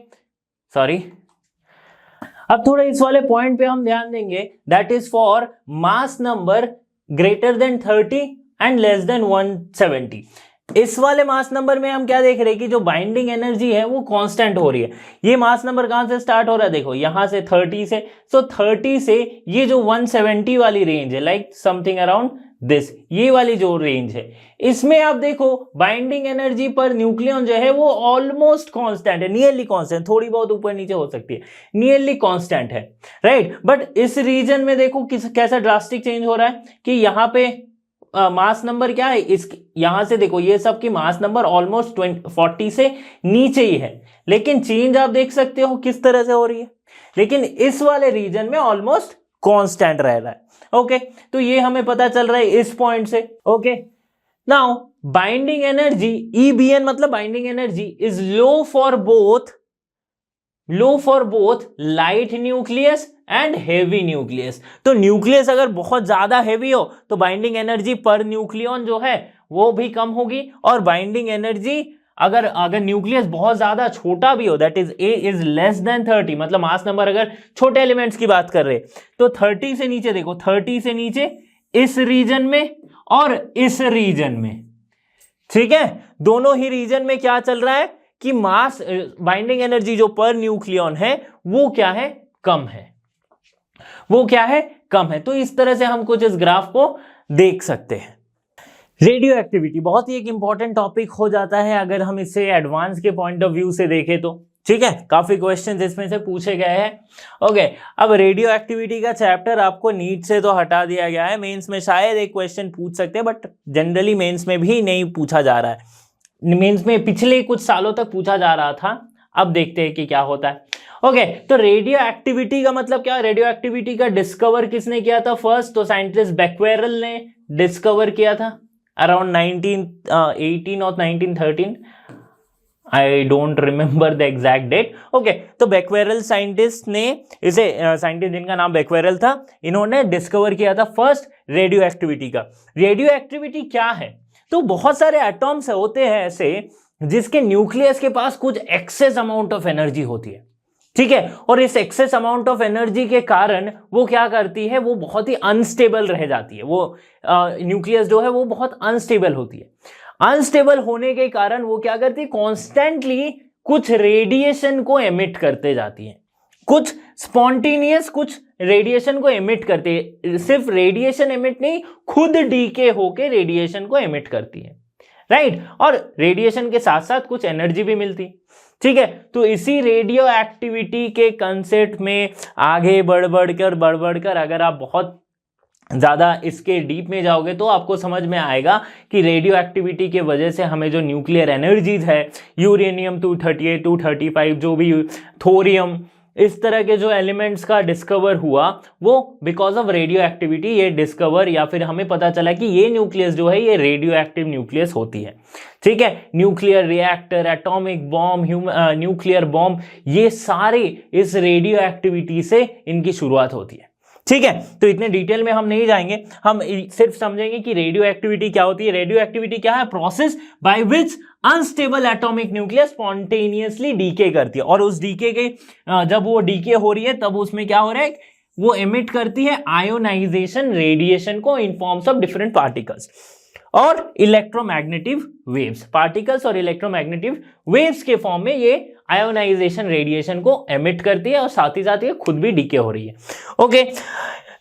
अब थोड़ा इस वाले पॉइंट पे हम ध्यान देंगे that is for mass number greater than 30 and less than 170। इस वाले मास नंबर में हम क्या देख रहे हैं कि जो बाइंडिंग एनर्जी है वो कांस्टेंट हो रही है। ये मास नंबर कहां से स्टार्ट हो रहा है, देखो यहां से 30 से, सो 30 से ये जो 170 वाली रेंज है लाइक समथिंग अराउंड दिस, ये वाली जो रेंज है इसमें आप देखो बाइंडिंग एनर्जी पर न्यूक्लियन जो है वो ऑलमोस्ट कांस्टेंट है, नियरली कांस्टेंट, थोड़ी बहुत ऊपर नीचे हो सकती है, नियरली कांस्टेंट है, राइट। बट इस रीजन में देखो कैसा ड्रास्टिक चेंज हो रहा है कि यहाँ पे मास नंबर क्या है, इस यहां से देखो ये सब की मास नंबर ऑलमोस्ट 40 से नीचे ही है, लेकिन चेंज आप देख सकते हो किस तरह से हो रही है, लेकिन इस वाले रीजन में ऑलमोस्ट कांस्टेंट रह रहा है। ओके, तो ये हमें पता चल रहा है इस पॉइंट से। Okay, now binding energy EBN मतलब binding energy is low for both light nucleus and heavy nucleus. तो न्यूक्लियस अगर बहुत ज्यादा हेवी हो तो बाइंडिंग एनर्जी पर न्यूक्लियन जो है वो भी कम होगी, और बाइंडिंग एनर्जी अगर न्यूक्लियस बहुत ज्यादा छोटा भी हो that is A is less then 30, मतलब मास नंबर अगर छोटे एलिमेंट्स की बात कर रहे तो 30 से नीचे, देखो 30 से नीचे इस रीजन में और इस रीजन में, ठीक है, दोनों ही रीजन में क्या चल रहा है कि मास बाइंडिंग एनर्जी जो पर न्यूक्लियन है वो क्या है, कम है, वो क्या है, कम है। तो इस तरह से हम कुछ इस ग्राफ को देख सकते हैं। रेडियो एक्टिविटी बहुत ही एक इंपॉर्टेंट टॉपिक हो जाता है अगर हम इसे एडवांस के पॉइंट ऑफ व्यू से देखें तो, ठीक है, काफी क्वेश्चंस इसमें से पूछे गए हैं। ओके, अब रेडियो एक्टिविटी का चैप्टर आपको नीट से तो हटा दिया गया है, मेंस में शायद एक क्वेश्चन पूछ सकते हैं, बट जनरली मेंस में भी नहीं पूछा जा रहा है। मेंस में पिछले कुछ सालों तक पूछा जा रहा था, अब देखते हैं कि क्या होता है। ओके, तो रेडियो एक्टिविटी का मतलब क्या? रेडियो एक्टिविटी का डिस्कवर किसने किया था फर्स्ट? तो साइंटिस्ट बेक्वेरेल ने डिस्कवर किया था अराउंड 1918 और 1913, I don't remember the exact date. Okay, तो बेक्वेरेल साइंटिस्ट ने इसे साइंटिस्ट जिनका नाम बेक्वेरेल था, इन्होंने डिस्कवर किया था फर्स्ट रेडियो एक्टिविटी का। रेडियो एक्टिविटी क्या है? तो बहुत सारे एटॉम्स होते हैं ऐसे जिसके न्यूक्लियस के पास कुछ एक्सेस अमाउंट ऑफ एनर्जी होती है, ठीक है, और इस एक्सेस अमाउंट ऑफ एनर्जी के कारण वो क्या करती है, वो बहुत ही अनस्टेबल रह जाती है। वो न्यूक्लियस जो है वो बहुत अनस्टेबल होती है। अनस्टेबल होने के कारण वो क्या करती है, कॉन्स्टेंटली कुछ रेडिएशन को एमिट करते जाती है, कुछ स्पॉन्टेनियस कुछ रेडिएशन को एमिट करती है। सिर्फ रेडिएशन एमिट नहीं, खुद डीके होके रेडिएशन को एमिट करती है, राइट। और रेडिएशन के साथ साथ कुछ एनर्जी भी मिलती, ठीक है। तो इसी रेडियो एक्टिविटी के कंसेप्ट में आगे बढ़ बढ़कर अगर आप बहुत ज्यादा इसके डीप में जाओगे तो आपको समझ में आएगा कि रेडियो एक्टिविटी के वजह से हमें जो न्यूक्लियर एनर्जीज है, यूरेनियम 238, 235, जो भी थोरियम, इस तरह के जो एलिमेंट्स का डिस्कवर हुआ वो बिकॉज ऑफ रेडियो एक्टिविटी ये डिस्कवर, या फिर हमें पता चला कि ये न्यूक्लियस जो है ये रेडियो एक्टिव न्यूक्लियस होती है, ठीक है। Nuclear reactor, atomic bomb, nuclear bomb, ये सारे इस रेडियो एक्टिविटी से इनकी शुरुआत होती है, ठीक है। तो इतने डिटेल में हम नहीं जाएंगे, हम सिर्फ समझेंगे कि रेडियो एक्टिविटी क्या होती है। रेडियो एक्टिविटी क्या है? Process by which unstable atomic nucleus spontaneously decay करती है, और उस डीके के जब वो डीके हो रही है तब उसमें क्या हो रहा है, वो एमिट करती है आयोनाइजेशन रेडिएशन को इन फॉर्म्स ऑफ डिफरेंट पार्टिकल्स और इलेक्ट्रोमैग्नेटिक वेव्स। पार्टिकल्स और इलेक्ट्रोमैग्नेटिक वेव्स के फॉर्म में ये आयोनाइजेशन रेडिएशन को एमिट करती है और साथ ही साथ ये खुद भी डीके हो रही है। Okay,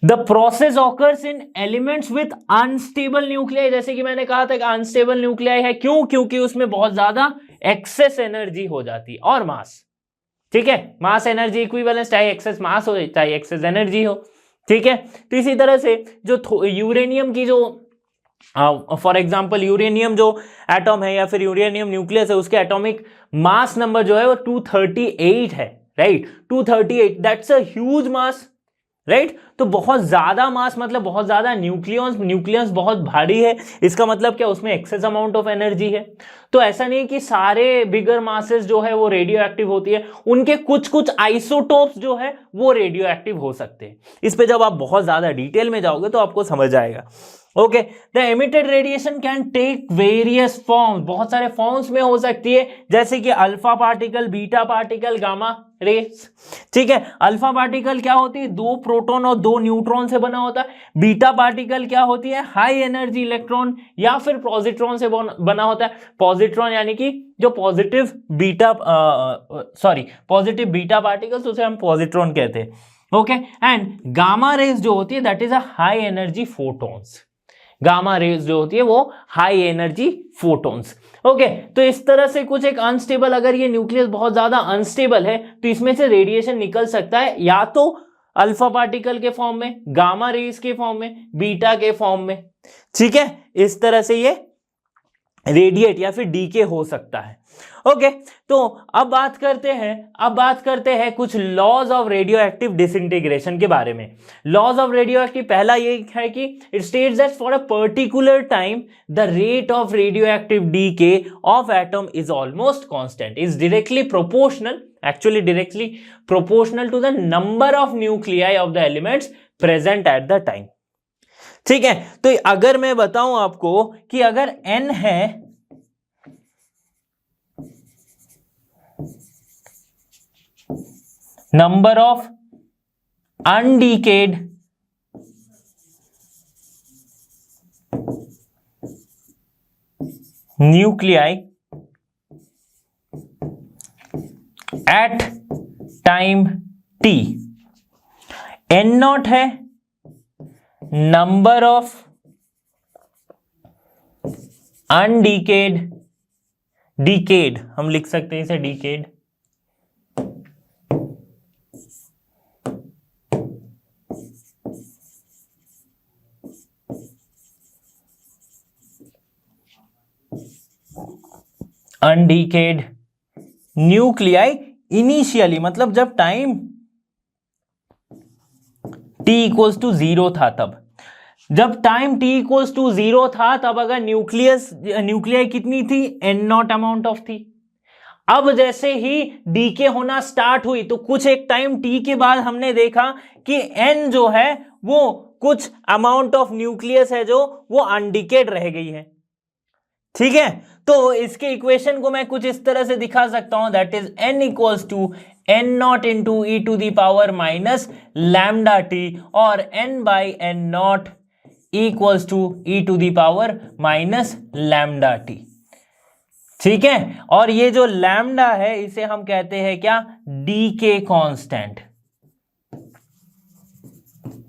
the process occurs in elements with unstable nuclei. जैसे कि मैंने कहा था कि अनस्टेबल न्यूक्लियाई है, क्यों? क्योंकि उसमें बहुत ज्यादा एक्सेस एनर्जी हो जाती है और मास, ठीक है। मास एनर्जी इक्विवेलेंस, चाहे एक्सेस मास हो चाहे एक्सेस एनर्जी हो, ठीक है। तो इसी तरह से जो यूरेनियम की जो फॉर एग्जाम्पल यूरेनियम जो एटॉम है या फिर यूरेनियम न्यूक्लियस है, उसके एटॉमिक मास नंबर जो है वो 238 है, right. 238, that's a huge mass, right. तो बहुत ज्यादा मास मतलब बहुत ज्यादा न्यूक्लियस बहुत भारी है। इसका मतलब क्या? उसमें एक्सेस अमाउंट ऑफ एनर्जी है। तो ऐसा नहीं कि सारे बिगर मासेस जो है वो रेडियो एक्टिव होती है, उनके कुछ कुछ आइसोटोप्स जो है वो रेडियो एक्टिव हो सकते हैं। इस पे जब आप बहुत ज्यादा डिटेल में जाओगे तो आपको समझ आएगा। Okay, the emitted radiation can take various forms, बहुत सारे फॉर्म्स में हो सकती है, जैसे कि alpha particle, beta particle, gamma rays, ठीक है। अल्फा पार्टिकल क्या होती है? 2 प्रोटॉन और 2 न्यूट्रॉन से बना होता है। बीटा पार्टिकल क्या होती है? हाई एनर्जी इलेक्ट्रॉन या फिर पॉजिट्रॉन से बना होता है। पॉजिट्रॉन यानी कि जो पॉजिटिव बीटा पार्टिकल्स, उसे हम पॉजिट्रॉन कहते हैं, ओके। एंड गामा रेस जो होती है that is a high energy photons. Gamma rays जो होती है वो हाई एनर्जी फोटॉन्स, ओके। तो इस तरह से कुछ एक अनस्टेबल, अगर ये न्यूक्लियस बहुत ज्यादा अनस्टेबल है तो इसमें से रेडिएशन निकल सकता है, या तो अल्फा पार्टिकल के फॉर्म में, गामा रेज के फॉर्म में, बीटा के फॉर्म में, ठीक है। इस तरह से ये रेडिएट या फिर डीके हो सकता है, ओके। तो अब बात करते हैं कुछ laws of radio active disintegration के बारे में। लॉज ऑफ रेडियो एक्टिव, पहला ये है कि it states that for a particular time the rate of radio active decay of atom is almost constant, is directly proportional, actually directly proportional to the number of nuclei of the elements present at the time, ठीक है। तो अगर मैं बताऊं आपको कि अगर n है number of undecayed nuclei at time t, n0 है नंबर ऑफ डीकेड, हम लिख सकते हैं इसे डीकेड, अनडीकेड न्यूक्लियाई इनिशियली मतलब जब टाइम t इक्वल्स टू 0 था, तब जब टाइम t इक्वल्स टू 0 था तब अगर न्यूक्लियाई कितनी थी, n नॉट अमाउंट ऑफ थी। अब जैसे ही डीके होना स्टार्ट हुई तो कुछ एक टाइम t के बाद हमने देखा कि n जो है वो कुछ अमाउंट ऑफ न्यूक्लियस है जो वो अनडिकेड रह गई है। ठीक है, तो इसके इक्वेशन को मैं कुछ इस तरह से दिखा सकता हूं, that is n equals to n naught into e to the power minus lambda t, और n by n naught equals to e to the power minus lambda t. ठीक है, और ये जो लैम्डा है इसे हम कहते हैं क्या, डीके कांस्टेंट,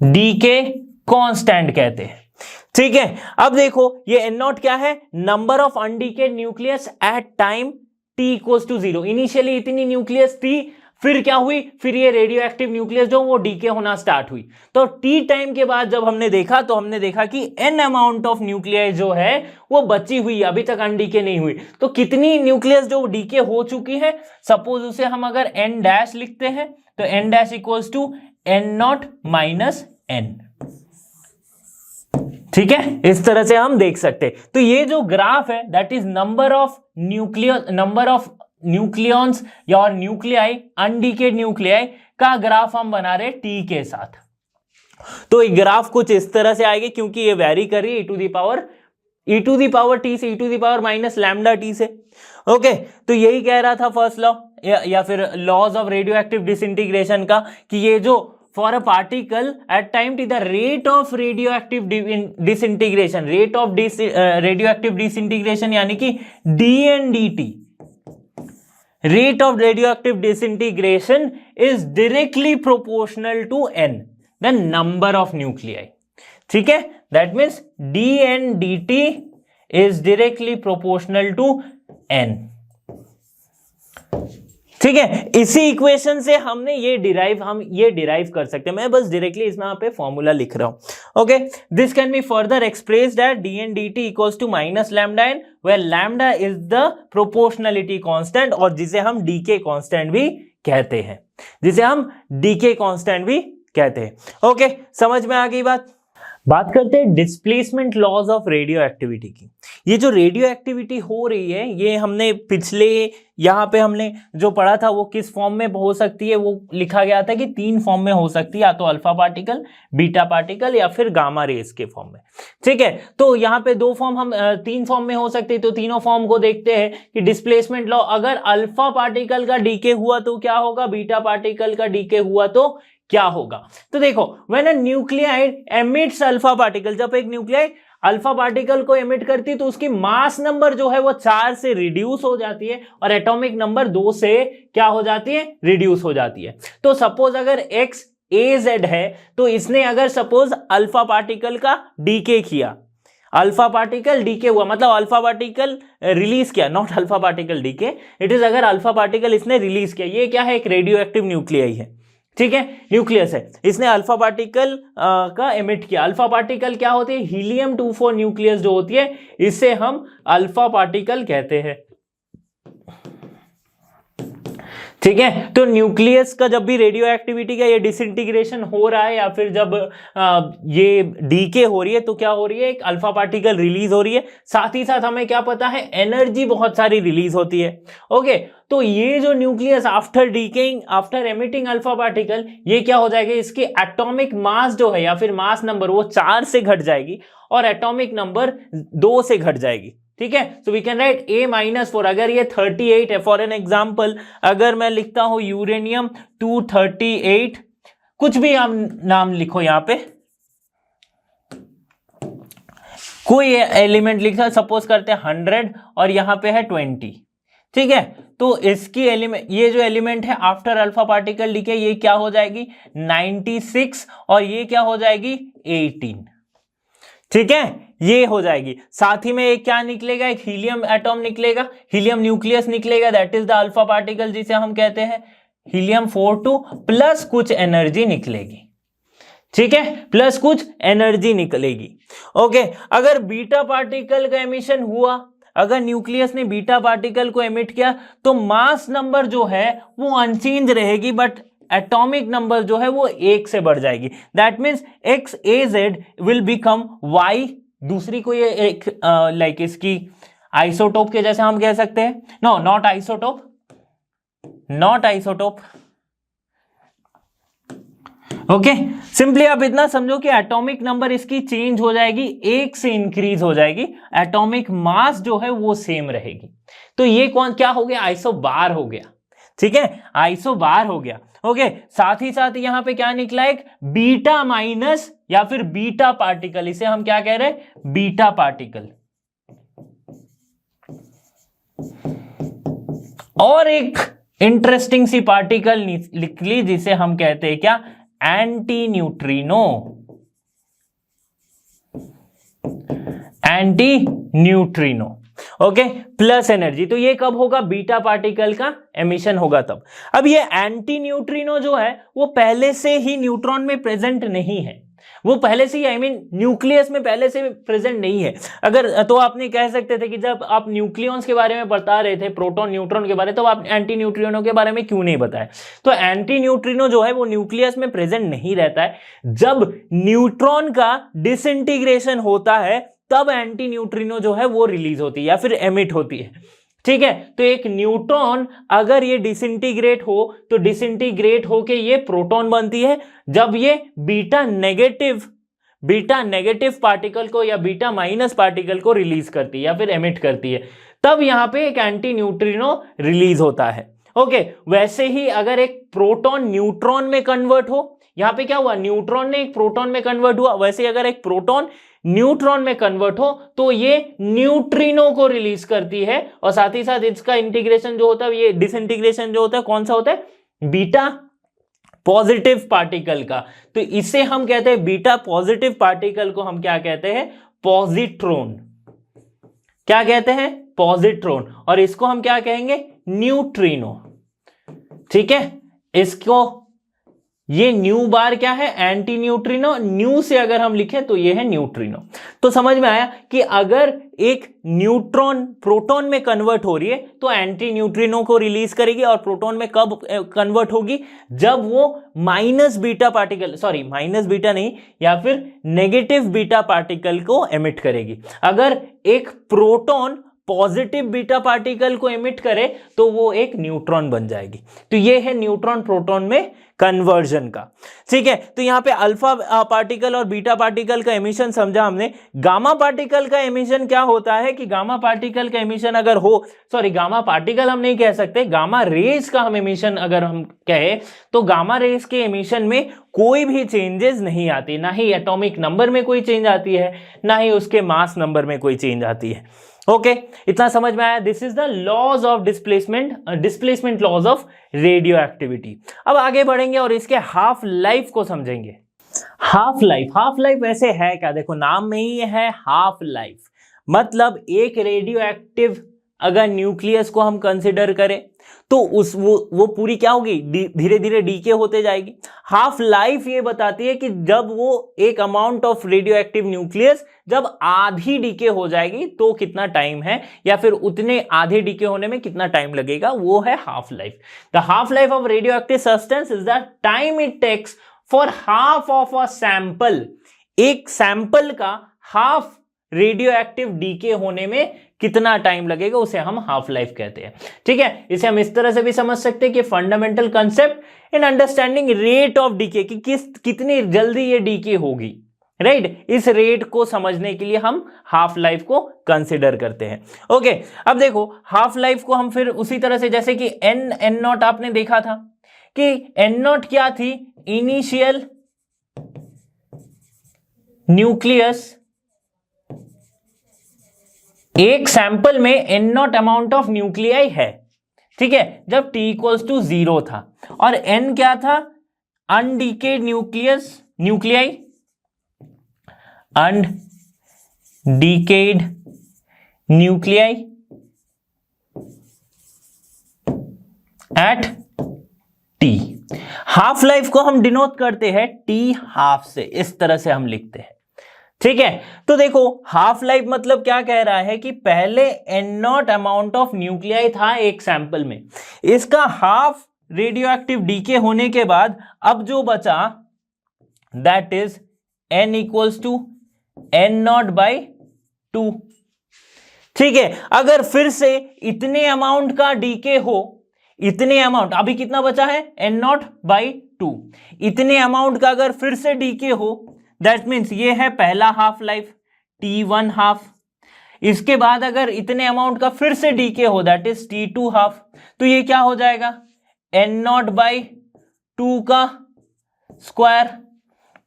डीके कांस्टेंट कहते हैं। ठीक है, अब देखो ये एन नॉट क्या है, number of undecayed nucleus at time t equals to 0। Initially इतनी न्यूक्लियस थी, फिर क्या हुई, फिर ये रेडियो एक्टिव न्यूक्लियस जो वो डीके होना स्टार्ट हुई। तो टी टाइम के बाद जब हमने देखा तो हमने देखा कि एन अमाउंट ऑफ न्यूक्लियस जो है वो बची हुई, अभी तक अनडीके नहीं हुई। तो कितनी न्यूक्लियस जो डीके हो चुकी है, सपोज उसे हम अगर एन डैश लिखते हैं तो n dash equals to n naught minus n. ठीक है, इस तरह से हम देख सकते। तो ये जो ग्राफ है that is number of nucleons या और न्यूक्लियाई, अनडीकेड न्यूक्लियाई का ग्राफ हम बना रहे टी के साथ। तो ये ग्राफ कुछ इस तरह से आएगी, क्योंकि ये वेरी कर रही है e to the power t से e to the power minus lambda t से। ओके, तो यही कह रहा था फर्स्ट लॉ या फिर laws of radio active disintegration का, कि ये जो for a particle at time t the rate of radioactive disintegration, radioactive disintegration यानी कि dNdt, rate of radioactive disintegration is directly proportional to n, the number of nuclei. ठीक है, that means dNdt is directly proportional to n. ठीक है, इसी equation से हमने ये डिराइव कर सकते हैं। मैं बस डायरेक्टली इसमें यहाँ पे फॉर्मूला लिख रहा हूं। Okay, this can be further expressed at dn dt equals to minus lambda n, where lambda is the proportionality constant, और जिसे हम डीके कांस्टेंट भी कहते हैं, ओके, समझ में आ गई बात करते हैं displacement laws of radio activity की। ये जो रेडियो एक्टिविटी हो रही है, ये हमने पिछले यहाँ पे हमने जो पढ़ा था वो किस फॉर्म में हो सकती है, वो लिखा गया था कि 3 फॉर्म में हो सकती है, या तो अल्फा पार्टिकल, बीटा पार्टिकल या फिर गामा रेस के फॉर्म में। ठीक है, तो यहाँ पे 3 फॉर्म में हो सकती है। तो तीनों फॉर्म को देखते हैं कि डिस्प्लेसमेंट लॉ, अगर अल्फा पार्टिकल का डीके हुआ तो क्या होगा, बीटा पार्टिकल का डीके हुआ तो क्या होगा। तो देखो, when a nuclide emits alpha particle, जब एक न्यूक्लियाइड अल्फा पार्टिकल को एमिट करती है तो उसकी मास नंबर जो है वो 4 से रिड्यूस हो जाती है, और एटॉमिक नंबर 2 से क्या हो जाती है, रिड्यूस हो जाती है। तो सपोज अगर एक्स ए जेड है, तो इसने अगर सपोज अल्फा पार्टिकल का डीके किया, अल्फा पार्टिकल डीके हुआ, मतलब अल्फा पार्टिकल रिलीज किया, not alpha particle decay, it is अगर अल्फा पार्टिकल इसने रिलीज किया, ये क्या है, एक रेडियो एक्टिव न्यूक्लियाई है। ठीक है, न्यूक्लियस है, इसने अल्फा पार्टिकल का एमिट किया। अल्फा पार्टिकल क्या होती है, हीलियम 24 न्यूक्लियस जो होती है, इसे हम अल्फा पार्टिकल कहते हैं। ठीक है, तो न्यूक्लियस का जब भी रेडियो एक्टिविटी का ये डिसइंटीग्रेशन हो रहा है या फिर जब ये डीके हो रही है, तो क्या हो रही है, एक अल्फा पार्टिकल रिलीज हो रही है। साथ ही साथ हमें क्या पता है, एनर्जी बहुत सारी रिलीज होती है। ओके, तो ये जो nucleus after decaying, after emitting alpha particle, ये क्या हो जाएगा, इसकी एटॉमिक मास जो है या फिर मास नंबर वो 4 से घट जाएगी और एटॉमिक नंबर 2 से घट जाएगी। ठीक है, so we can write A-4। अगर ये 38 है, फॉर एन एग्जाम्पल अगर मैं लिखता हूं यूरेनियम 238, कुछ भी नाम लिखो, यहां पे कोई एलिमेंट लिखा, सपोज करते हैं 100 और यहां पे है 20। ठीक है, तो इसकी एलिमेंट, ये जो एलिमेंट है आफ्टर अल्फा पार्टिकल डीके, ये क्या हो जाएगी 96 और ये क्या हो जाएगी 18। ठीक है, ये हो जाएगी। साथ ही में एक क्या निकलेगा, एक हीलियम एटॉम निकलेगा, हीलियम न्यूक्लियस निकलेगा, that is the alpha particle जिसे हम कहते हैं हीलियम 42 प्लस कुछ एनर्जी निकलेगी। ठीक है, प्लस कुछ एनर्जी निकलेगी। ओके, अगर बीटा पार्टिकल का एमिशन हुआ, अगर न्यूक्लियस ने बीटा पार्टिकल को एमिट किया तो मास नंबर जो है वो अनचेंज रहेगी, बट एटॉमिक नंबर जो है वो 1 से बढ़ जाएगी। That means XAZ will become Y। दूसरी कोई एक लाइक इसकी आइसोटोप के जैसे हम कह सकते हैं, no not isotope, not isotope. Okay, simply आप इतना समझो कि एटॉमिक नंबर इसकी चेंज हो जाएगी, 1 से इंक्रीज हो जाएगी, एटॉमिक मास जो है वो सेम रहेगी। तो ये कौन क्या हो गया, आइसोबार हो गया। ठीक है, आइसोबार हो गया। ओके, साथ ही साथ यहां पे क्या निकला, एक बीटा माइनस या फिर बीटा पार्टिकल, इसे हम क्या कह रहे हैं, बीटा पार्टिकल। और एक इंटरेस्टिंग सी पार्टिकल निकली जिसे हम कहते हैं क्या, anti neutrino. Anti neutrino, okay, plus energy. तो ये कब होगा, बीटा पार्टिकल का एमिशन होगा तब। अब ये एंटी न्यूट्रिनो जो है वो पहले से ही न्यूट्रॉन में प्रेजेंट नहीं है, वो पहले से ही आई मीन न्यूक्लियस में पहले से प्रेजेंट नहीं है। अगर तो आपने कह सकते थे कि जब आप न्यूक्लियॉन्स के बारे में बता रहे थे, प्रोटॉन न्यूट्रॉन के बारे में, तो आप एंटी न्यूट्रिनो के बारे में क्यों नहीं बताए। तो एंटी न्यूट्रिनो जो है वो न्यूक्लियस में प्रेजेंट नहीं रहता है। जब न्यूट्रॉन का डिसइंटीग्रेशन होता है तब एंटी न्यूट्रिनो जो है वो रिलीज होती है या फिर एमिट होती है। ठीक है, तो एक न्यूट्रॉन अगर ये डिसइंटीग्रेट हो तो डिसइंटीग्रेट होके ये प्रोटॉन बनती है। जब ये बीटा नेगेटिव पार्टिकल को या बीटा माइनस पार्टिकल को रिलीज करती है या फिर एमिट करती है, तब यहां पे एक एंटी न्यूट्रिनो रिलीज होता है। ओके, वैसे ही अगर एक प्रोटॉन न्यूट्रॉन में कन्वर्ट हो, यहां पे क्या हुआ, न्यूट्रॉन ने एक प्रोटॉन में कन्वर्ट हुआ, वैसे ही अगर एक प्रोटॉन न्यूट्रॉन में कन्वर्ट हो तो ये न्यूट्रिनो को रिलीज करती है। और साथ ही साथ इसका इंटीग्रेशन जो होता है, ये डिसइंटीग्रेशन जो होता है कौन सा होता है, बीटा पॉजिटिव पार्टिकल का। तो इसे हम कहते हैं, बीटा पॉजिटिव पार्टिकल को हम क्या कहते हैं, पॉजिट्रॉन। क्या कहते हैं, पॉजिट्रॉन। और इसको हम क्या कहेंगे, न्यूट्रिनो। ठीक है, इसको ये न्यू बार क्या है, एंटी न्यूट्रिनो। न्यू से अगर हम लिखें तो ये है न्यूट्रिनो। तो समझ में आया कि अगर एक न्यूट्रॉन प्रोटॉन में कन्वर्ट हो रही है तो एंटी न्यूट्रिनो को रिलीज करेगी। और प्रोटॉन में कब कन्वर्ट होगी, जब वो minus beta particle, sorry minus beta नहीं, या फिर नेगेटिव बीटा पार्टिकल को एमिट करेगी। अगर एक प्रोटॉन पॉजिटिव बीटा पार्टिकल को एमिट करे तो वो एक न्यूट्रॉन बन जाएगी। तो ये है न्यूट्रॉन प्रोटॉन में कन्वर्जन का। ठीक है, तो यहां पे अल्फा पार्टिकल और बीटा पार्टिकल का एमिशन समझा हमने। गामा पार्टिकल का एमिशन क्या होता है कि गामा पार्टिकल का एमिशन अगर हो, सॉरी गामा पार्टिकल हम नहीं कह सकते, गामा रेज का हम एमिशन अगर हम कहे तो गामा रेज के एमिशन में कोई भी चेंजेस नहीं आती, ना ही एटॉमिक नंबर में कोई चेंज आती है, ना ही उसके मास नंबर में कोई चेंज आती है। ओके, इतना समझ में आया। This is the laws of displacement laws of radio activity. अब आगे बढ़ेंगे और इसके हाफ लाइफ को समझेंगे। हाफ लाइफ वैसे है क्या, देखो नाम में ही है हाफ लाइफ, मतलब एक रेडियो एक्टिव अगर न्यूक्लियस को हम कंसिडर करें तो वो पूरी क्या होगी, धीरे धीरे डीके होते जाएगी। हाफ लाइफ ये बताती है कि जब वो एक amount of radio active nucleus जब आधी डीके हो जाएगी तो कितना टाइम है, या फिर उतने आधे डीके होने में कितना टाइम लगेगा, वो है half life. The half life of radio active substance is the time it takes for half of a sample. एक सैंपल का हाफ रेडियो एक्टिव डीके होने में कितना टाइम लगेगा, उसे हम हाफ लाइफ कहते हैं। ठीक है, इसे हम इस तरह से भी समझ सकते हैं कि fundamental concept in understanding rate of decay, कि कितनी जल्दी ये डीके होगी, राइट। इस रेट को समझने के लिए हम हाफ लाइफ को कंसिडर करते हैं। ओके, अब देखो हाफ लाइफ को हम फिर उसी तरह से, जैसे कि एन नॉट आपने देखा था कि एन नॉट क्या थी, इनिशियल न्यूक्लियस। एक सैंपल में n naught amount of nuclei है, ठीक है, जब t इक्वल्स टू 0 था। और n क्या था, undecayed nuclei, undecayed nuclei at t। Half life को हम डिनोट करते हैं t हाफ से, इस तरह से हम लिखते हैं। ठीक है, तो देखो हाफ लाइफ मतलब क्या कह रहा है कि पहले n naught amount of nuclei था एक सैंपल में, इसका हाफ रेडियो एक्टिव डीके होने के बाद अब जो बचा that is n equals to n naught by 2। ठीक है, अगर फिर से इतने अमाउंट का डीके हो, इतने अमाउंट, अभी कितना बचा है एन नॉट बाई 2, इतने अमाउंट का अगर फिर से डीके हो दैट मीन्स ये है पहला हाफ लाइफ T1 हाफ, इसके बाद अगर इतने अमाउंट का फिर से डीके हो दैट इज T2 हाफ, तो ये क्या हो जाएगा एन नॉट बाई 2 का स्क्वायर,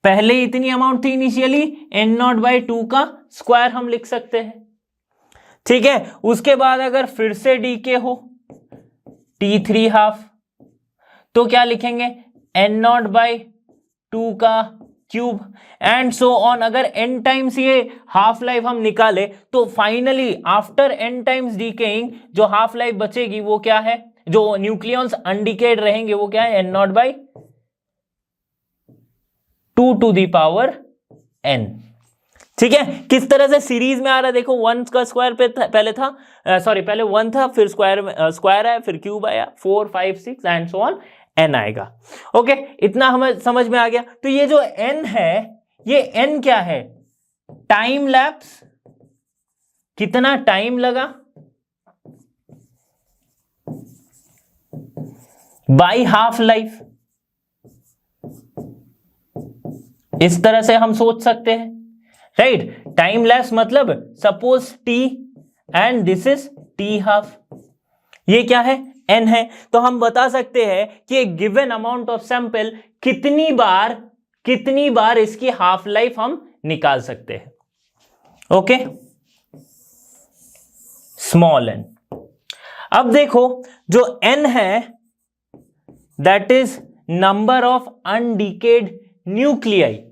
पहले इतनी अमाउंट थी इनिशियली, एन नॉट बाई 2 का स्क्वायर हम लिख सकते हैं। ठीक है, उसके बाद अगर फिर से डीके हो T3 हाफ, तो क्या लिखेंगे एन नॉट बाई 2 का क्यूब एंड सो ऑन। अगर n टाइम्स ये हाफ लाइफ हम निकाले तो finally after n times decaying जो हाफ लाइफ बचेगी वो क्या है, जो न्यूक्लियॉन्स अनडिकेड रहेंगे वो क्या है n naught by 2 to the power n। ठीक है, किस तरह से सीरीज में आ रहा है देखो, 1 का स्क्वायर पे पहले था, सॉरी पहले 1 था, फिर स्क्वायर आया, फिर क्यूब आया, 4 5 6 एंड सो ऑन n आएगा। ओके, इतना हमें समझ में आ गया। तो ये जो n है, ये n क्या है, टाइम लैप्स, कितना टाइम लगा बाई हाफ लाइफ, इस तरह से हम सोच सकते हैं, राइट। टाइम लैप्स मतलब suppose t and this is t half, ये क्या है n है, तो हम बता सकते हैं कि एक गिवन अमाउंट ऑफ सैंपल कितनी बार इसकी हाफ लाइफ हम निकाल सकते हैं। Okay, small n। अब देखो जो n है that is number of undecayed nuclei,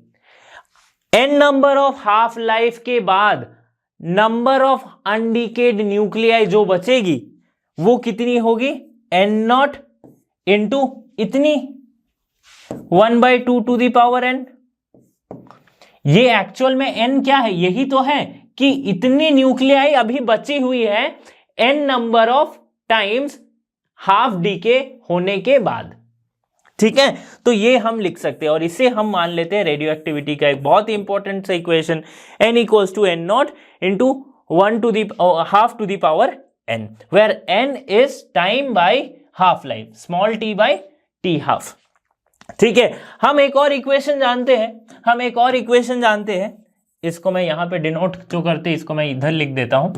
n number of half life के बाद नंबर ऑफ अनडिकेड न्यूक्लियाई जो बचेगी वो कितनी होगी n नॉट इंटू इतनी 1/2 टू दी पावर n। ये एक्चुअल में n क्या है, यही तो है कि इतनी न्यूक्लियाई अभी बची हुई है n number of times half decay होने के बाद। ठीक है, तो ये हम लिख सकते हैं और इसे हम मान लेते हैं रेडियो एक्टिविटी का एक बहुत ही इंपॉर्टेंट सा equation, n equals to n naught into 1 to the half to the power n, where n is time by half life, small t by t half। ठीक है, हम एक और इक्वेशन जानते हैं, इसको मैं यहां पे डिनोट जो करते हैं इसको मैं इधर लिख देता हूं,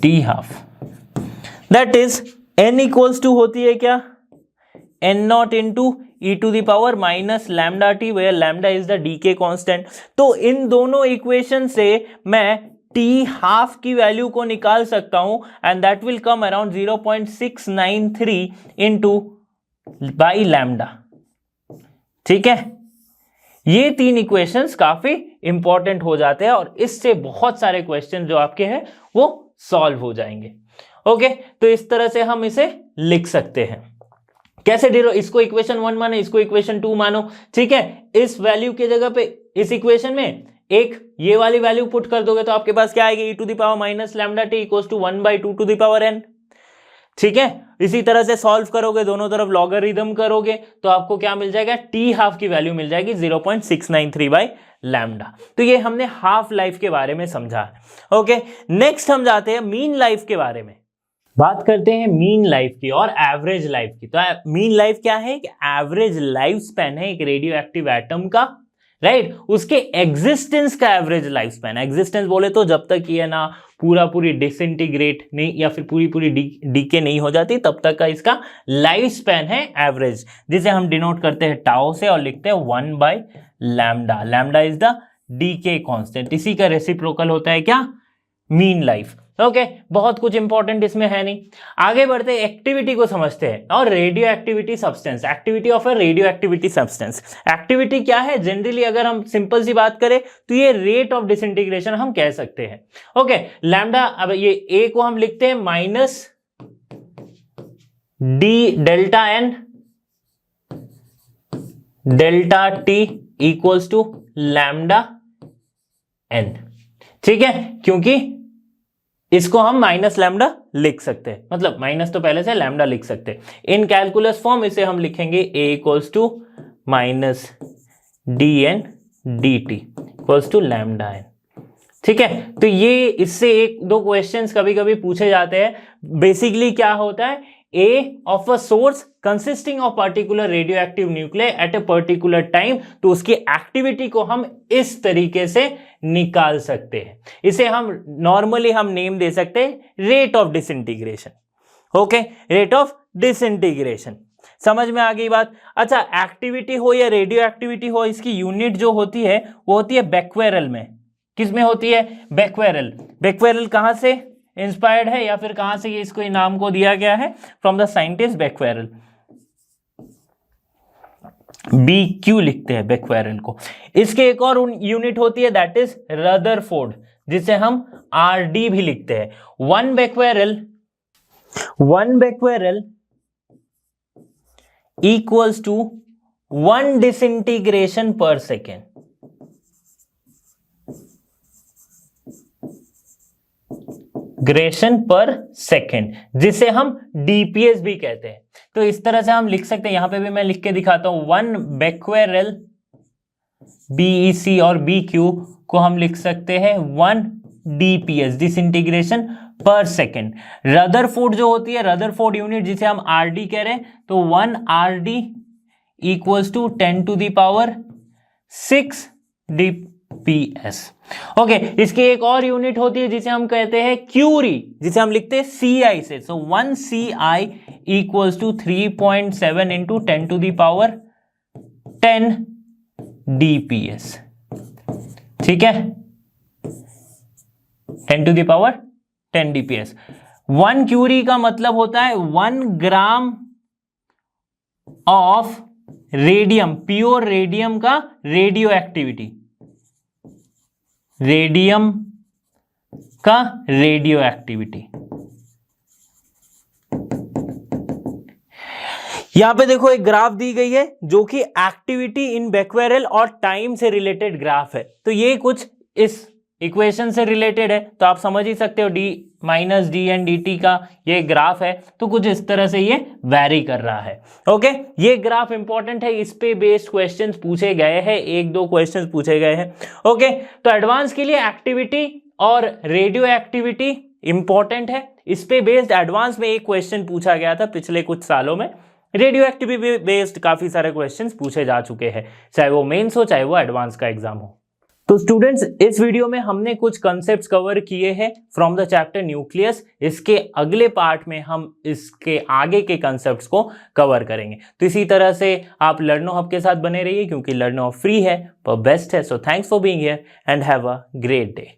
t half, that is n equals to होती है क्या n naught into e to the power minus lambda t, where lambda is the decay constant. तो इन दोनों इक्वेशन से मैं t हाफ की वैल्यू को निकाल सकता हूं and that will come around 0.693 into by lambda. ठीक है, ये तीन इक्वेशंस काफी इंपॉर्टेंट हो जाते हैं और इससे बहुत सारे क्वेश्चन जो आपके हैं वो सॉल्व हो जाएंगे। ओके, तो इस तरह से हम इसे लिख सकते हैं। कैसे डिरो, इसको इक्वेशन 1 मानो, इसको इक्वेशन 2 मानो। ठीक है, इस वैल्यू के जगह पे इस इक्वेशन में एक ये वाली वैल्यू पुट कर दोगे तो आपके पास क्या आएगी, e to the power minus lambda t equals to 1/2 to the power n। ठीक है, इसी तरह से सॉल्व करोगे, दोनों तरफ लॉगरिथम करोगे तो आपको क्या मिल जाएगा, टी हाफ की वैल्यू मिल जाएगी 0.693 बाई लैम्डा। तो ये हमने हाफ लाइफ के बारे में समझा। ओके, नेक्स्ट हम जाते हैं मीन लाइफ के बारे में, बात करते हैं मीन लाइफ की और एवरेज लाइफ की। तो मीन लाइफ क्या है, एक एवरेज लाइफ स्पैन है एक रेडियो एक्टिव एटम का, राइट, उसके एग्जिस्टेंस का एवरेज लाइफ स्पैन। एग्जिस्टेंस बोले तो जब तक ये ना पूरी डिसइंटीग्रेट नहीं या फिर पूरी डीके नहीं हो जाती तब तक का इसका लाइफ स्पैन है एवरेज, जिसे हम डिनोट करते हैं टाउ से और लिखते हैं 1/λ। Lambda is the decay constant, इसी का रेसिप्रोकल होता है क्या, मीन लाइफ। ओके, बहुत कुछ इंपॉर्टेंट इसमें है नहीं। आगे बढ़ते एक्टिविटी को समझते हैं और radio activity substance, activity of A radio activity substance. Activity क्या है, जनरली अगर हम सिंपल सी बात करें तो ये रेट ऑफ डिसइंटीग्रेशन हम कह सकते हैं। ओके, लैम्डा, अब ये ए को हम लिखते हैं minus d delta n delta t equals to lambda n, ठीक है, क्योंकि इसको हम माइनस लैम्डा लिख सकते हैं, मतलब माइनस तो पहले से लैम्डा लिख सकते हैं। इन कैलकुलस फॉर्म इसे हम लिखेंगे a equals to minus dn dt equals to lambda n, ठीक है। तो ये इससे एक दो क्वेश्चंस कभी कभी पूछे जाते हैं। बेसिकली क्या होता है, a of a source consisting of particular radioactive nuclear at a particular time, तो उसकी एक्टिविटी को हम इस तरीके से निकाल सकते हैं। इसे हम नॉर्मली हम नेम दे सकते हैं rate of disintegration. Okay, rate of disintegration, समझ में आ गई बात। अच्छा, एक्टिविटी हो या रेडियो एक्टिविटी हो, इसकी यूनिट जो होती है वो होती है बेक्वेरल में। किस में होती है? बेक्वेरल। बेक्वेरल कहां से इंस्पायर्ड है या फिर कहां से ये इसको नाम को दिया गया है? From the scientist Becquerel. BQ लिखते हैं बेक्वेरल को। इसके एक और यूनिट होती है दैट इज रदरफोर्ड, जिसे हम RD भी लिखते हैं। One becquerel equals to 1 disintegration per second. ग्रेशन पर सेकेंड, जिसे हम DPS भी कहते हैं। तो इस तरह से हम लिख सकते हैं, यहां पे भी मैं लिख के दिखाता हूं। 1 बेक्वेरल BEC और BQ को हम लिख सकते हैं 1 DPS disintegration per second. Rutherford जो होती है, रदरफोर्ड यूनिट जिसे हम RD कह रहे हैं, तो 1 RD equals to 10 to the power 6 DPS। Okay, इसकी एक और यूनिट होती है जिसे हम कहते हैं क्यूरी, जिसे हम लिखते हैं CI से। So 1 CI equals to 3.7 into 10 to the power 10 DPS, ठीक है, 10 to the power 10 DPS। 1 curie का मतलब होता है 1 gram of radium, pure radium का रेडियो एक्टिविटी, रेडियम का रेडियो एक्टिविटी। यहां पे देखो एक ग्राफ दी गई है जो कि एक्टिविटी इन बेक्वेरल और टाइम से रिलेटेड ग्राफ है। तो ये कुछ इस इक्वेशन से रिलेटेड है, तो आप समझ ही सकते हो d माइनस dn dt का ये ग्राफ है, तो कुछ इस तरह से ये वैरी कर रहा है। ओके, ये ग्राफ इंपॉर्टेंट है, इस पे बेस्ड क्वेश्चंस पूछे गए हैं, एक दो क्वेश्चंस पूछे गए हैं। ओके, तो एडवांस के लिए एक्टिविटी और रेडियो एक्टिविटी इंपॉर्टेंट है। इस पे बेस्ड एडवांस में एक क्वेश्चन पूछा गया था पिछले कुछ सालों में। रेडियो एक्टिविटी बेस्ड काफी सारे क्वेश्चंस पूछे जा चुके हैं, चाहे वो मेंस हो चाहे वो एडवांस का एग्जाम हो। तो स्टूडेंट्स, इस वीडियो में हमने कुछ कॉन्सेप्ट्स कवर किए हैं फ्रॉम द चैप्टर न्यूक्लियस। इसके अगले पार्ट में हम इसके आगे के कॉन्सेप्ट्स को कवर करेंगे। तो इसी तरह से आप लर्नो हब के साथ बने रहिए, क्योंकि लर्नो हब फ्री है पर बेस्ट है। So thanks for being here and have a great day.